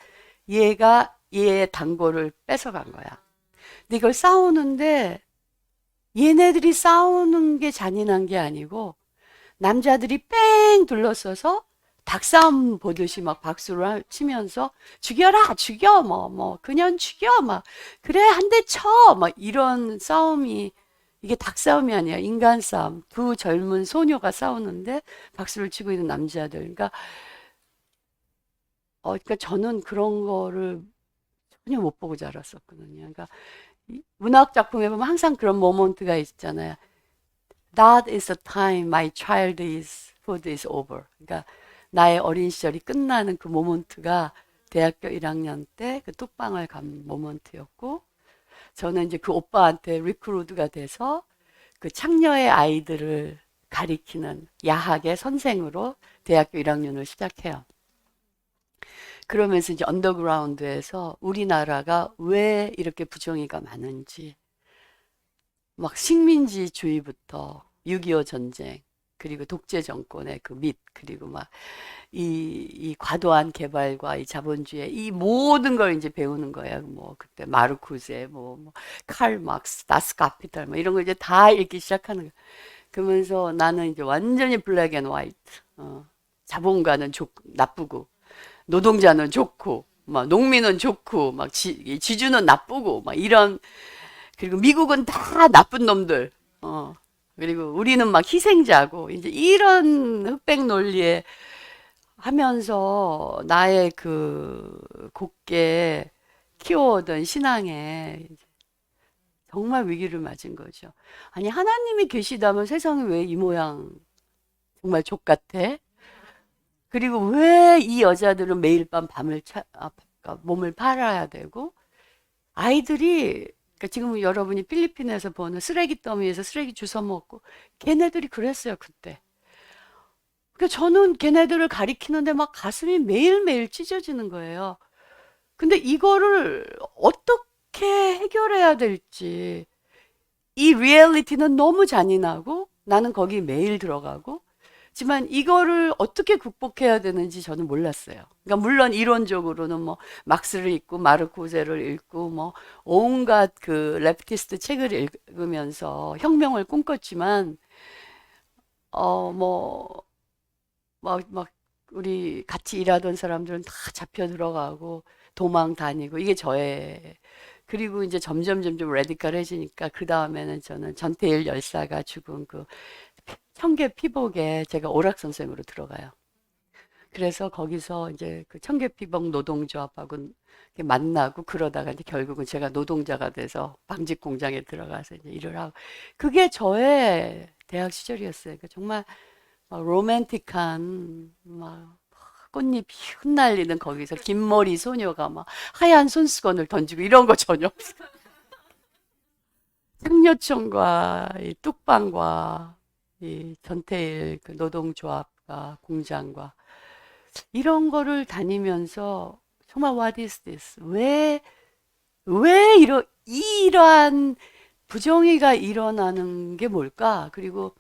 얘가 얘의 단골을 뺏어간 거야. 근데 이걸 싸우는데 얘네들이 싸우는 게 잔인한 게 아니고 남자들이 뺑 둘러서서 닭싸움 보듯이 막 박수를 치면서 죽여라 죽여 뭐 그냥 죽여 막 그래 한 대 쳐 막 이런 싸움이 이게 닭싸움이 아니야 인간 싸움 두 젊은 소녀가 싸우는데 박수를 치고 있는 남자들 그러니까 저는 그런 거를 전혀 못 보고 자랐었거든요. 그러니까 문학 작품에 보면 항상 그런 모먼트가 있잖아요. That is the time my childhood is over. 그러니까 나의 어린 시절이 끝나는 그 모먼트가 대학교 1학년 때 그 뚝방을 간 모먼트였고 저는 이제 그 오빠한테 리크루트가 돼서 그 창녀의 아이들을 가리키는 야학의 선생으로 대학교 1학년을 시작해요. 그러면서 이제 언더그라운드에서 우리나라가 왜 이렇게 부정의가 많은지 막 식민지주의부터 6.25 전쟁 그리고 독재 정권의 그 밑 그리고 막 이 과도한 개발과 이 자본주의 이 모든 걸 이제 배우는 거야. 뭐 그때 마르쿠제 칼 막스 다스 카피탈 뭐 이런 거 이제 다 읽기 시작하는 거야. 그러면서 나는 이제 완전히 블랙 앤 화이트. 자본가는 나쁘고 노동자는 좋고 막 농민은 좋고 막 지주는 나쁘고 막 이런 그리고 미국은 다 나쁜 놈들. 그리고 우리는 막 희생자고 이제 이런 흑백 논리에 하면서 나의 그 곱게 키워오던 신앙에 정말 위기를 맞은 거죠. 아니 하나님이 계시다면 세상이 왜 이 모양 정말 족 같아? 그리고 왜 이 여자들은 매일 밤 그러니까 몸을 팔아야 되고 아이들이 그러니까 지금 여러분이 필리핀에서 보는 쓰레기 더미에서 쓰레기 주워 먹고 걔네들이 그랬어요 그때. 그러니까 저는 걔네들을 가리키는데 막 가슴이 매일매일 찢어지는 거예요. 근데 이거를 어떻게 해결해야 될지 이 리얼리티는 너무 잔인하고 나는 거기 매일 들어가고 지만 이거를 어떻게 극복해야 되는지 저는 몰랐어요. 그러니까 물론 이론적으로는 뭐 막스를 읽고 마르코제를 읽고 뭐 온갖 그 레프티스트 책을 읽으면서 혁명을 꿈꿨지만 뭐, 막, 우리 같이 일하던 사람들은 다 잡혀 들어가고 도망 다니고 이게 저의 그리고 이제 점점 레디컬해지니까 그 다음에는 저는 전태일 열사가 죽은 그 청계 피복에 제가 오락 선생으로 들어가요. 그래서 거기서 이제 그 청계피복 노동조합하고 이렇게 만나고 그러다가 이제 결국은 제가 노동자가 돼서 방직 공장에 들어가서 이제 일을 하고 그게 저의 대학 시절이었어요. 그 정말 막 로맨틱한 막 꽃잎이 흩날리는 거기서 긴 머리 소녀가 막 하얀 손수건을 던지고 이런 거 전혀 없어요. 상류층과 이 뚝방과 이 전태일 그 노동조합과 공장과 이런 거를 다니면서 정말 what is this? 왜 이러한 부정의가 일어나는 게 뭘까? 그리고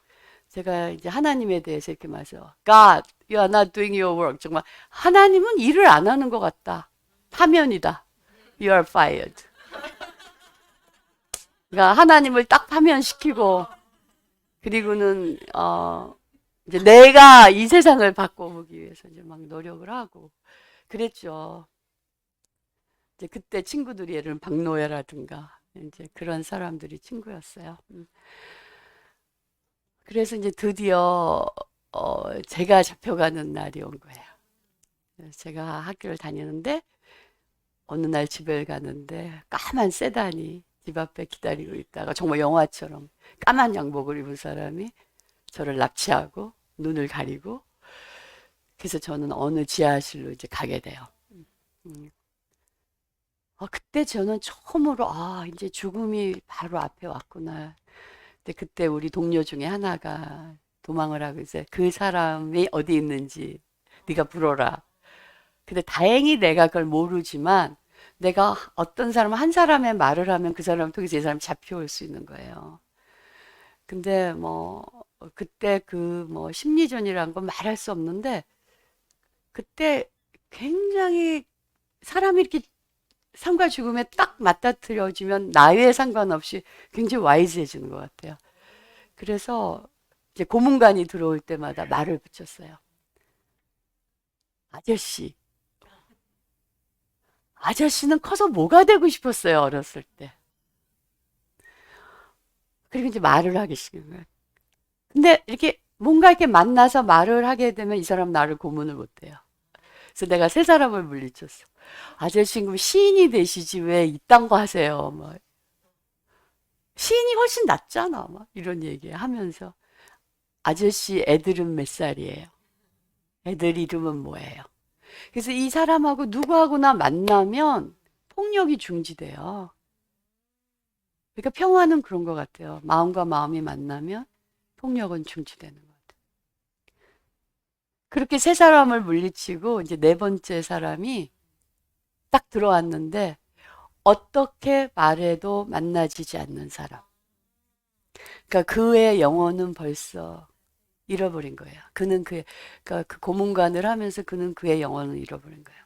제가 이제 하나님에 대해서 이렇게 말해서 God, you are not doing your work. 정말 하나님은 일을 안 하는 것 같다. 파면이다. You are fired. 그러니까 하나님을 딱 파면시키고 그리고는 이제 내가 이 세상을 바꿔보기 위해서 이제 막 노력을 하고 그랬죠. 이제 그때 친구들이 예를 들면 박노해라든가 이제 그런 사람들이 친구였어요. 그래서 이제 드디어 제가 잡혀가는 날이 온 거예요. 제가 학교를 다니는데 어느 날 집에 가는데 까만 세단이 집 앞에 기다리고 있다가 정말 영화처럼 까만 양복을 입은 사람이 저를 납치하고 눈을 가리고 그래서 저는 어느 지하실로 이제 가게 돼요. 음. 그때 저는 처음으로 이제 죽음이 바로 앞에 왔구나. 근데 그때 우리 동료 중에 하나가 도망을 하고 이제 그 사람이 어디 있는지 네가 불어라. 근데 다행히 내가 그걸 모르지만 내가 어떤 사람 한 사람의 말을 하면 그 사람을 통해서 이 사람이 잡혀올 수 있는 거예요. 근데 뭐 그때 그 뭐 심리전이란 건 말할 수 없는데 그때 굉장히 사람이 이렇게 삶과 죽음에 딱 맞닥뜨려지면 나이에 상관없이 굉장히 와이즈해지는 것 같아요. 그래서 이제 고문관이 들어올 때마다 말을 붙였어요. 아저씨. 아저씨는 커서 뭐가 되고 싶었어요, 어렸을 때. 그리고 이제 말을 하기 시작한 거예요. 근데 이렇게 뭔가 이렇게 만나서 말을 하게 되면 이 사람 나를 고문을 못해요. 그래서 내가 세 사람을 물리쳤어. 아저씨 그럼 시인이 되시지 왜 이딴 거 하세요? 막 시인이 훨씬 낫잖아. 막 이런 얘기 하면서 아저씨 애들은 몇 살이에요? 애들 이름은 뭐예요? 그래서 이 사람하고 누구하고나 만나면 폭력이 중지돼요. 그러니까 평화는 그런 것 같아요. 마음과 마음이 만나면 폭력은 중지되는 것 같아요. 그렇게 세 사람을 물리치고 이제 네 번째 사람이 딱 들어왔는데 어떻게 말해도 만나지지 않는 사람. 그러니까 그의 영혼은 벌써 잃어버린 거예요. 그러니까 그 고문관을 하면서 그는 그의 영혼을 잃어버린 거예요.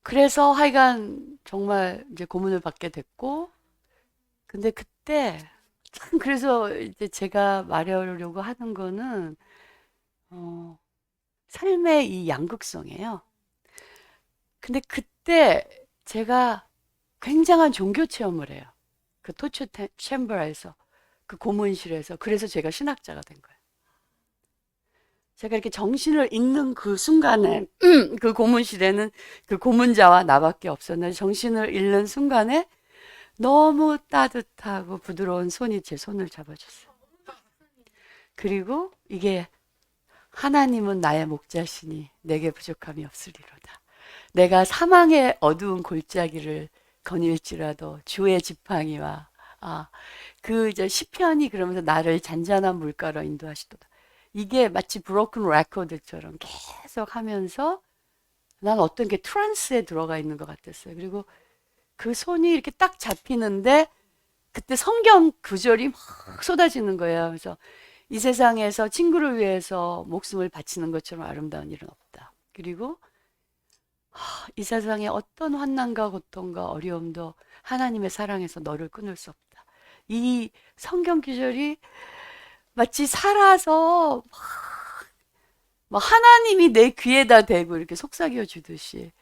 그래서 하여간 정말 이제 고문을 받게 됐고, 근데 그때 참 그래서 이제 제가 말하려고 하는 거는 어, 삶의 이 양극성이에요. 근데 그때 제가 굉장한 종교 체험을 해요. 그 토처 챔버에서 그 고문실에서 그래서 제가 신학자가 된 거예요. 제가 이렇게 정신을 잃는 그 순간에 그 고문실에는 그 고문자와 나밖에 없었는데 정신을 잃는 순간에 너무 따뜻하고 부드러운 손이 제 손을 잡아줬어요. 그리고 이게 하나님은 나의 목자시니 내게 부족함이 없으리로다. 내가 사망의 어두운 골짜기를 거닐지라도 주의 지팡이와 그 이제 시편이 그러면서 나를 잔잔한 물가로 인도하시도다. 이게 마치 브로큰 레코드처럼 계속 하면서 난 어떤 게 트란스에 들어가 있는 것 같았어요. 그리고 그 손이 이렇게 딱 잡히는데 그때 성경 구절이 막 쏟아지는 거예요. 그래서 이 세상에서 친구를 위해서 목숨을 바치는 것처럼 아름다운 일은 없다. 그리고 이 세상에 어떤 환난과 고통과 어려움도 하나님의 사랑에서 너를 끊을 수 없다. 이 성경 구절이 마치 살아서 막 하나님이 내 귀에다 대고 이렇게 속삭여 주듯이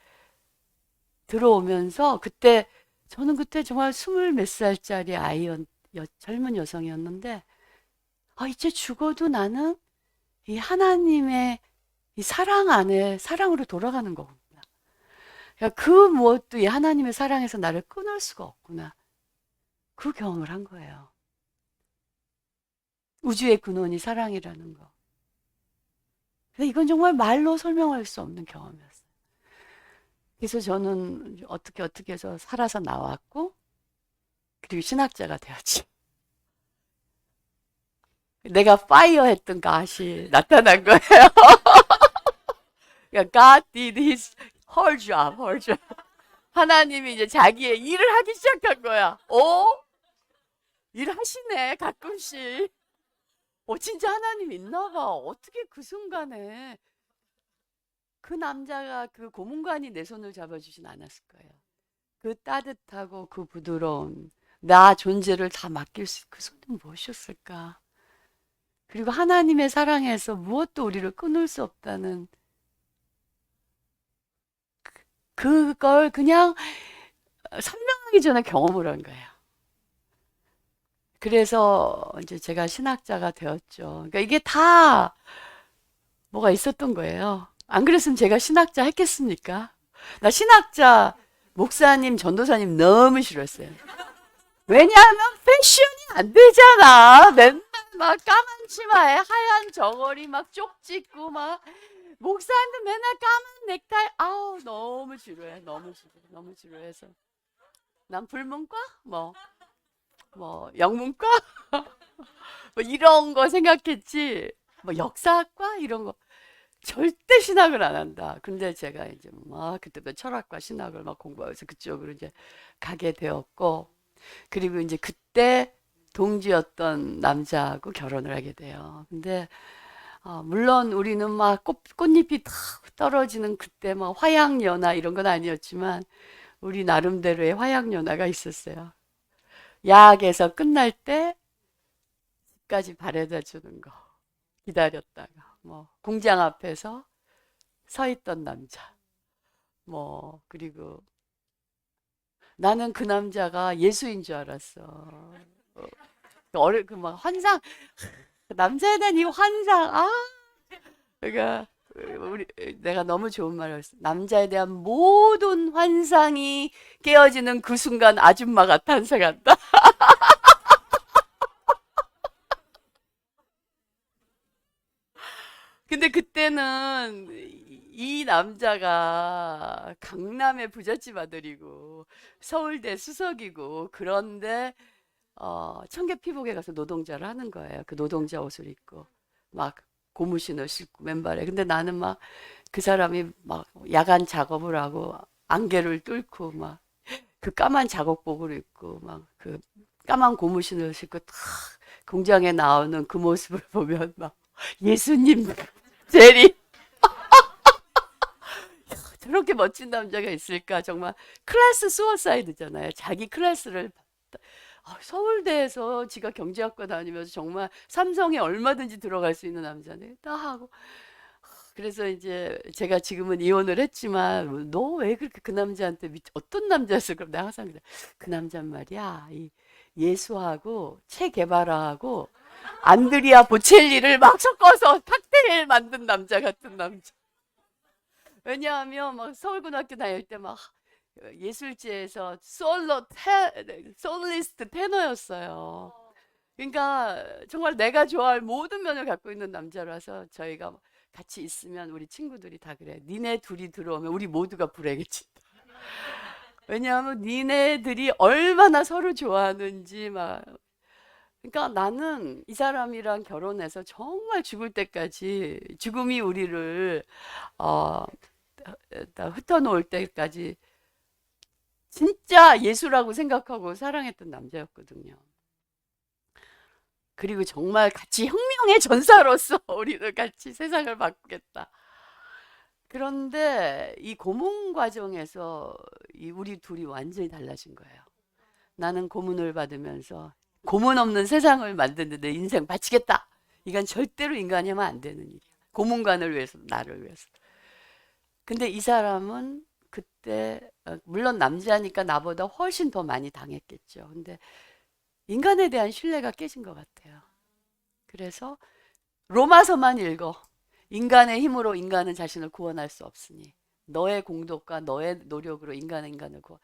들어오면서 그때 저는 그때 정말 스물 몇 살짜리 젊은 여성이었는데 이제 죽어도 나는 이 하나님의 이 사랑 안에 사랑으로 돌아가는 거구나. 그러니까 그 무엇도 이 하나님의 사랑에서 나를 끊을 수가 없구나. 그 경험을 한 거예요. 우주의 근원이 사랑이라는 거. 근데 이건 정말 말로 설명할 수 없는 경험이었어요. 그래서 저는 어떻게 해서 살아서 나왔고, 그리고 신학자가 되었지. 내가 파이어 했던 것이 나타난 거예요. 그러니까 God did his whole job. 하나님이 이제 자기의 일을 하기 시작한 거야. 일하시네, 가끔씩. 진짜 하나님 있나 봐. 어떻게 그 순간에 그 남자가 그 고문관이 내 손을 잡아주진 않았을 거예요. 그 따뜻하고 그 부드러운 나 존재를 다 맡길 수 있는 그 손은 무엇이었을까? 그리고 하나님의 사랑에서 무엇도 우리를 끊을 수 없다는 그걸 그냥 설명하기 전에 경험을 한 거예요. 그래서 이제 제가 신학자가 되었죠. 그러니까 이게 다 뭐가 있었던 거예요. 안 그랬으면 제가 신학자 했겠습니까? 나 신학자, 목사님, 전도사님 너무 싫었어요. 왜냐하면 패션이 안 되잖아. 맨날 막 까만 치마에 하얀 저고리 막 쪽 찍고 막 목사님도 맨날 까만 넥타이. 아우 너무 지루해. 너무 지루해서 난 불문과 영문과 뭐 이런 거 생각했지. 뭐 역사학과 이런 거 절대 신학을 안 한다. 근데 제가 이제 막 그때부터 철학과 신학을 막 공부해서 그쪽으로 이제 가게 되었고, 그리고 이제 그때 동지였던 남자하고 결혼을 하게 돼요. 근데 물론 우리는 막 꽃잎이 탁 떨어지는 그때 막 화양연화 이런 건 아니었지만 우리 나름대로의 화양연화가 있었어요. 야학에서 끝날 때 집까지 바래다 주는 거 기다렸다가 뭐 공장 앞에서 서 있던 남자 그리고 나는 그 남자가 예수인 줄 알았어. 그 막 환상 남자에 대한 이 환상 그러니까 우리 내가 너무 좋은 말을 했어. 남자에 대한 모든 환상이 깨어지는 그 순간 아줌마가 탄생한다. 근데 그때는 이 남자가 강남의 부잣집 아들이고 서울대 수석이고 그런데 청계피복에 가서 노동자를 하는 거예요. 그 노동자 옷을 입고 막 고무신을 신고 맨발에. 근데 나는 막 그 사람이 막 야간 작업을 하고 안개를 뚫고 막 그 까만 작업복을 입고 막 그 까만 고무신을 신고 탁 공장에 나오는 그 모습을 보면 막 예수님 제리 저렇게 멋진 남자가 있을까 정말 클래스 수어사이드잖아요. 자기 클래스를 서울대에서 지가 경제학과 다니면서 정말 삼성에 얼마든지 들어갈 수 있는 남자네. 딱 하고 그래서 이제 제가 지금은 이혼을 했지만 너 왜 그렇게 그 남자한테 어떤 남자였어? 그럼 내가 항상 그래. 그 남자 말이야. 이 예수하고 체 게바라하고 안드리아 보첼리를 막 섞어서 칵테일 만든 남자 같은 남자. 왜냐하면 막 서울고등학교 다닐 때 막 예술제에서 솔리스트 테너였어요. 그러니까 정말 내가 좋아할 모든 면을 갖고 있는 남자라서 저희가 같이 있으면 우리 친구들이 다 그래. 니네 둘이 들어오면 우리 모두가 불행해진다. 왜냐하면 니네들이 얼마나 서로 좋아하는지 막. 그러니까 나는 이 사람이랑 결혼해서 정말 죽을 때까지 죽음이 우리를 어, 흩어놓을 때까지 진짜 예수라고 생각하고 사랑했던 남자였거든요. 그리고 정말 같이 혁명의 전사로서 우리는 같이 세상을 바꾸겠다. 그런데 이 고문 과정에서 우리 둘이 완전히 달라진 거예요. 나는 고문을 받으면서 고문 없는 세상을 만드는데 내 인생 바치겠다. 이건 절대로 인간이 하면 안 되는 일이야. 고문관을 위해서, 나를 위해서. 근데 이 사람은 그때 물론 남자니까 나보다 훨씬 더 많이 당했겠죠. 근데 인간에 대한 신뢰가 깨진 것 같아요. 그래서 로마서만 읽어. 인간의 힘으로 인간은 자신을 구원할 수 없으니 너의 공덕과 너의 노력으로 인간을 구원.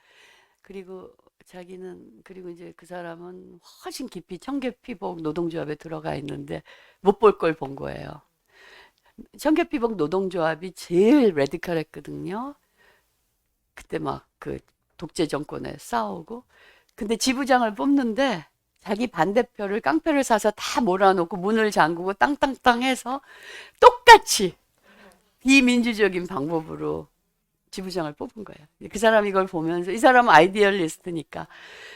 그리고 자기는 그리고 이제 그 사람은 훨씬 깊이 청계피복 노동조합에 들어가 있는데 못 볼 걸 본 거예요. 청계피복 노동조합이 제일 레디컬했거든요. 그때 막 그 독재 정권에 싸우고 근데 지부장을 뽑는데 자기 반대표를 깡패를 사서 다 몰아놓고 문을 잠그고 땅땅땅 해서 똑같이 비민주적인 방법으로 지부장을 뽑은 거예요. 그 사람 이걸 보면서 이 사람은 아이디얼리스트니까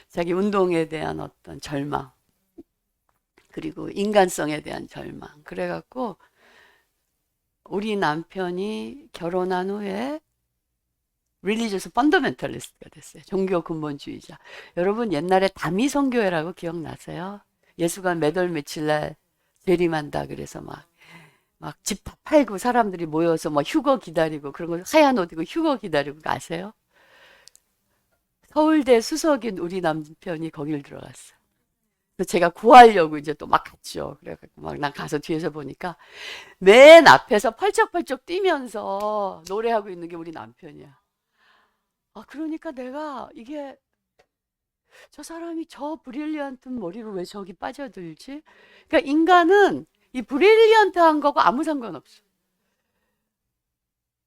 자기 운동에 대한 어떤 절망 그리고 인간성에 대한 절망 그래갖고 우리 남편이 결혼한 후에 릴리지어스 펀더멘털리스트가 됐어요. 종교 근본주의자. 여러분 옛날에 다미선교회라고 기억나세요? 예수가 몇 월 며칠 날 재림한다 그래서 막 집 다 팔고 사람들이 모여서 막 휴거 기다리고 그런 거 하얀 옷 입고 휴거 기다리고 아세요? 서울대 수석인 우리 남편이 거길 들어갔어요. 그래서 제가 구하려고 이제 또 막 갔죠. 그래가지고 막 난 가서 뒤에서 보니까 맨 앞에서 펄쩍펄쩍 뛰면서 노래하고 있는 게 우리 남편이야. 아, 그러니까 내가 이게 저 사람이 저 브릴리언트한 머리로 왜 저기 빠져들지? 그러니까 인간은 이 브릴리언트한 거고 아무 상관없어.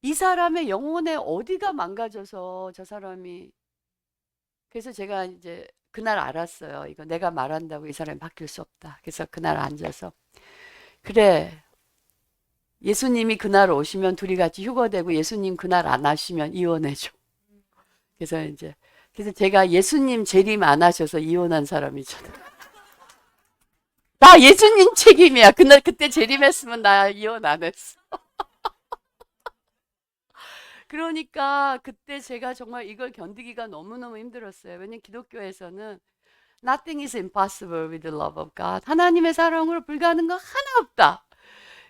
이 사람의 영혼의 어디가 망가져서 저 사람이 그래서 제가 이제 그날 알았어요. 이거 내가 말한다고 이 사람이 바뀔 수 없다. 그래서 그날 앉아서 그래 예수님이 그날 오시면 둘이 같이 휴거되고 예수님 그날 안 하시면 이혼해줘. 그래서 제가 예수님 재림 안 하셔서 이혼한 사람이잖아. 나 예수님 책임이야. 그때 재림했으면 나 이혼 안 했어. 그러니까 그때 제가 정말 이걸 견디기가 너무너무 힘들었어요. 왜냐면 기독교에서는 Nothing is impossible with the love of God. 하나님의 사랑으로 불가능한 거 하나 없다.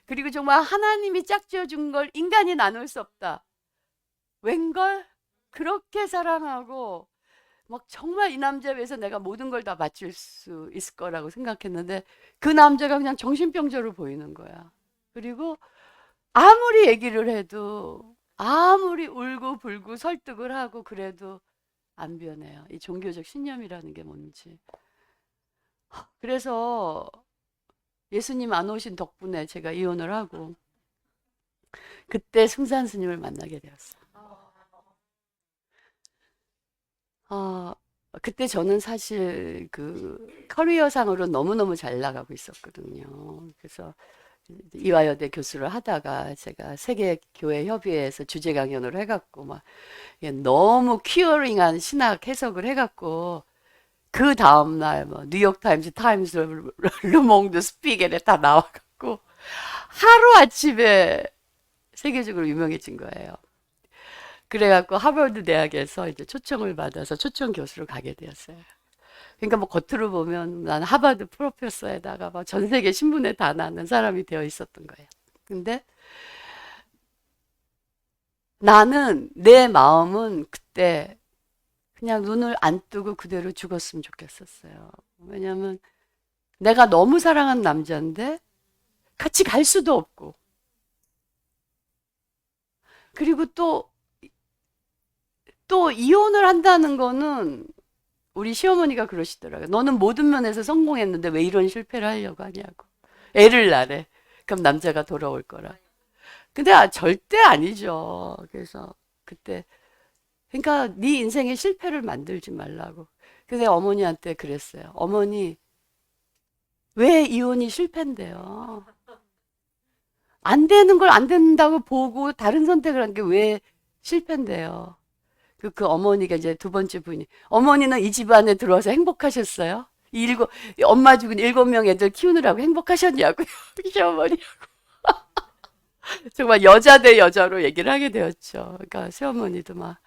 그리고 정말 하나님이 짝지어 준 걸 인간이 나눌 수 없다. 웬걸? 그렇게 사랑하고 막 정말 이 남자에 비해서 내가 모든 걸 다 바칠 수 있을 거라고 생각했는데 그 남자가 그냥 정신병자로 보이는 거야. 그리고 아무리 얘기를 해도 아무리 울고 불고 설득을 하고 그래도 안 변해요. 이 종교적 신념이라는 게 뭔지. 그래서 예수님 안 오신 덕분에 제가 이혼을 하고 그때 승산 스님을 만나게 되었어요. 그때 저는 사실 그 커리어상으로 너무너무 잘 나가고 있었거든요. 그래서 이화여대 교수를 하다가 제가 세계교회협의회에서 주재 강연을 해갖고 막 너무 퀴어링한 신학 해석을 해갖고 그 다음날 뭐 뉴욕타임즈, 타임스, 르몽드, 스피겔에 다 나와갖고 하루아침에 세계적으로 유명해진 거예요. 그래갖고 하버드 대학에서 이제 초청을 받아서 초청 교수로 가게 되었어요. 그러니까 뭐 겉으로 보면 난 하버드 프로페서에다가 막 전 세계 신문에 다 나는 사람이 되어 있었던 거예요. 근데 나는 내 마음은 그때 그냥 눈을 안 뜨고 그대로 죽었으면 좋겠었어요. 왜냐면 내가 너무 사랑한 남자인데 같이 갈 수도 없고 그리고 또 이혼을 한다는 거는 우리 시어머니가 그러시더라고요. 너는 모든 면에서 성공했는데 왜 이런 실패를 하려고 하냐고. 애를 낳래. 그럼 남자가 돌아올 거라. 근데 절대 아니죠. 그래서 그때 그러니까 네 인생에 실패를 만들지 말라고. 그래서 어머니한테 그랬어요. 어머니 왜 이혼이 실패인데요? 안 되는 걸 안 된다고 보고 다른 선택을 한 게 왜 실패인데요? 그 어머니가 이제 두 번째 부인이 어머니는 이 집안에 들어와서 행복하셨어요? 엄마 죽은 7명 애들 키우느라고 행복하셨냐고요? 시어머니하고 정말 여자 대 여자로 얘기를 하게 되었죠. 그러니까 시어머니도 막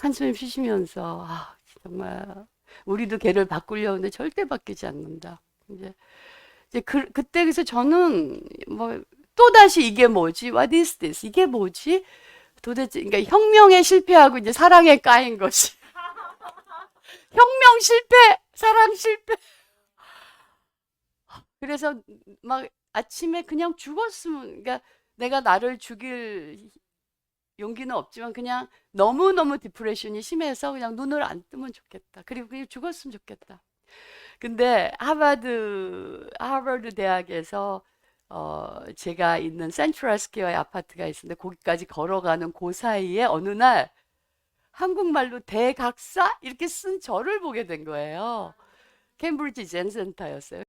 한숨 쉬시면서 정말 우리도 걔를 바꾸려고 하는데 절대 바뀌지 않는다. 이제 이제 그때 그래서 저는 뭐 또다시 이게 뭐지? What is this? 이게 뭐지? 도대체 그러니까 혁명에 실패하고 이제 사랑에 까인 것이 혁명 실패, 사랑 실패. 그래서 막 아침에 그냥 죽었으면 그러니까 내가 나를 죽일 용기는 없지만 그냥 너무너무 디프레션이 심해서 그냥 눈을 안 뜨면 좋겠다. 그리고 그냥 죽었으면 좋겠다. 근데 하버드 대학에서 제가 있는 센트럴 스퀘어에 아파트가 있는데 거기까지 걸어가는 그 사이에 어느 날 한국말로 대각사 이렇게 쓴 저를 보게 된 거예요. 캠브리지 젠센터였어요.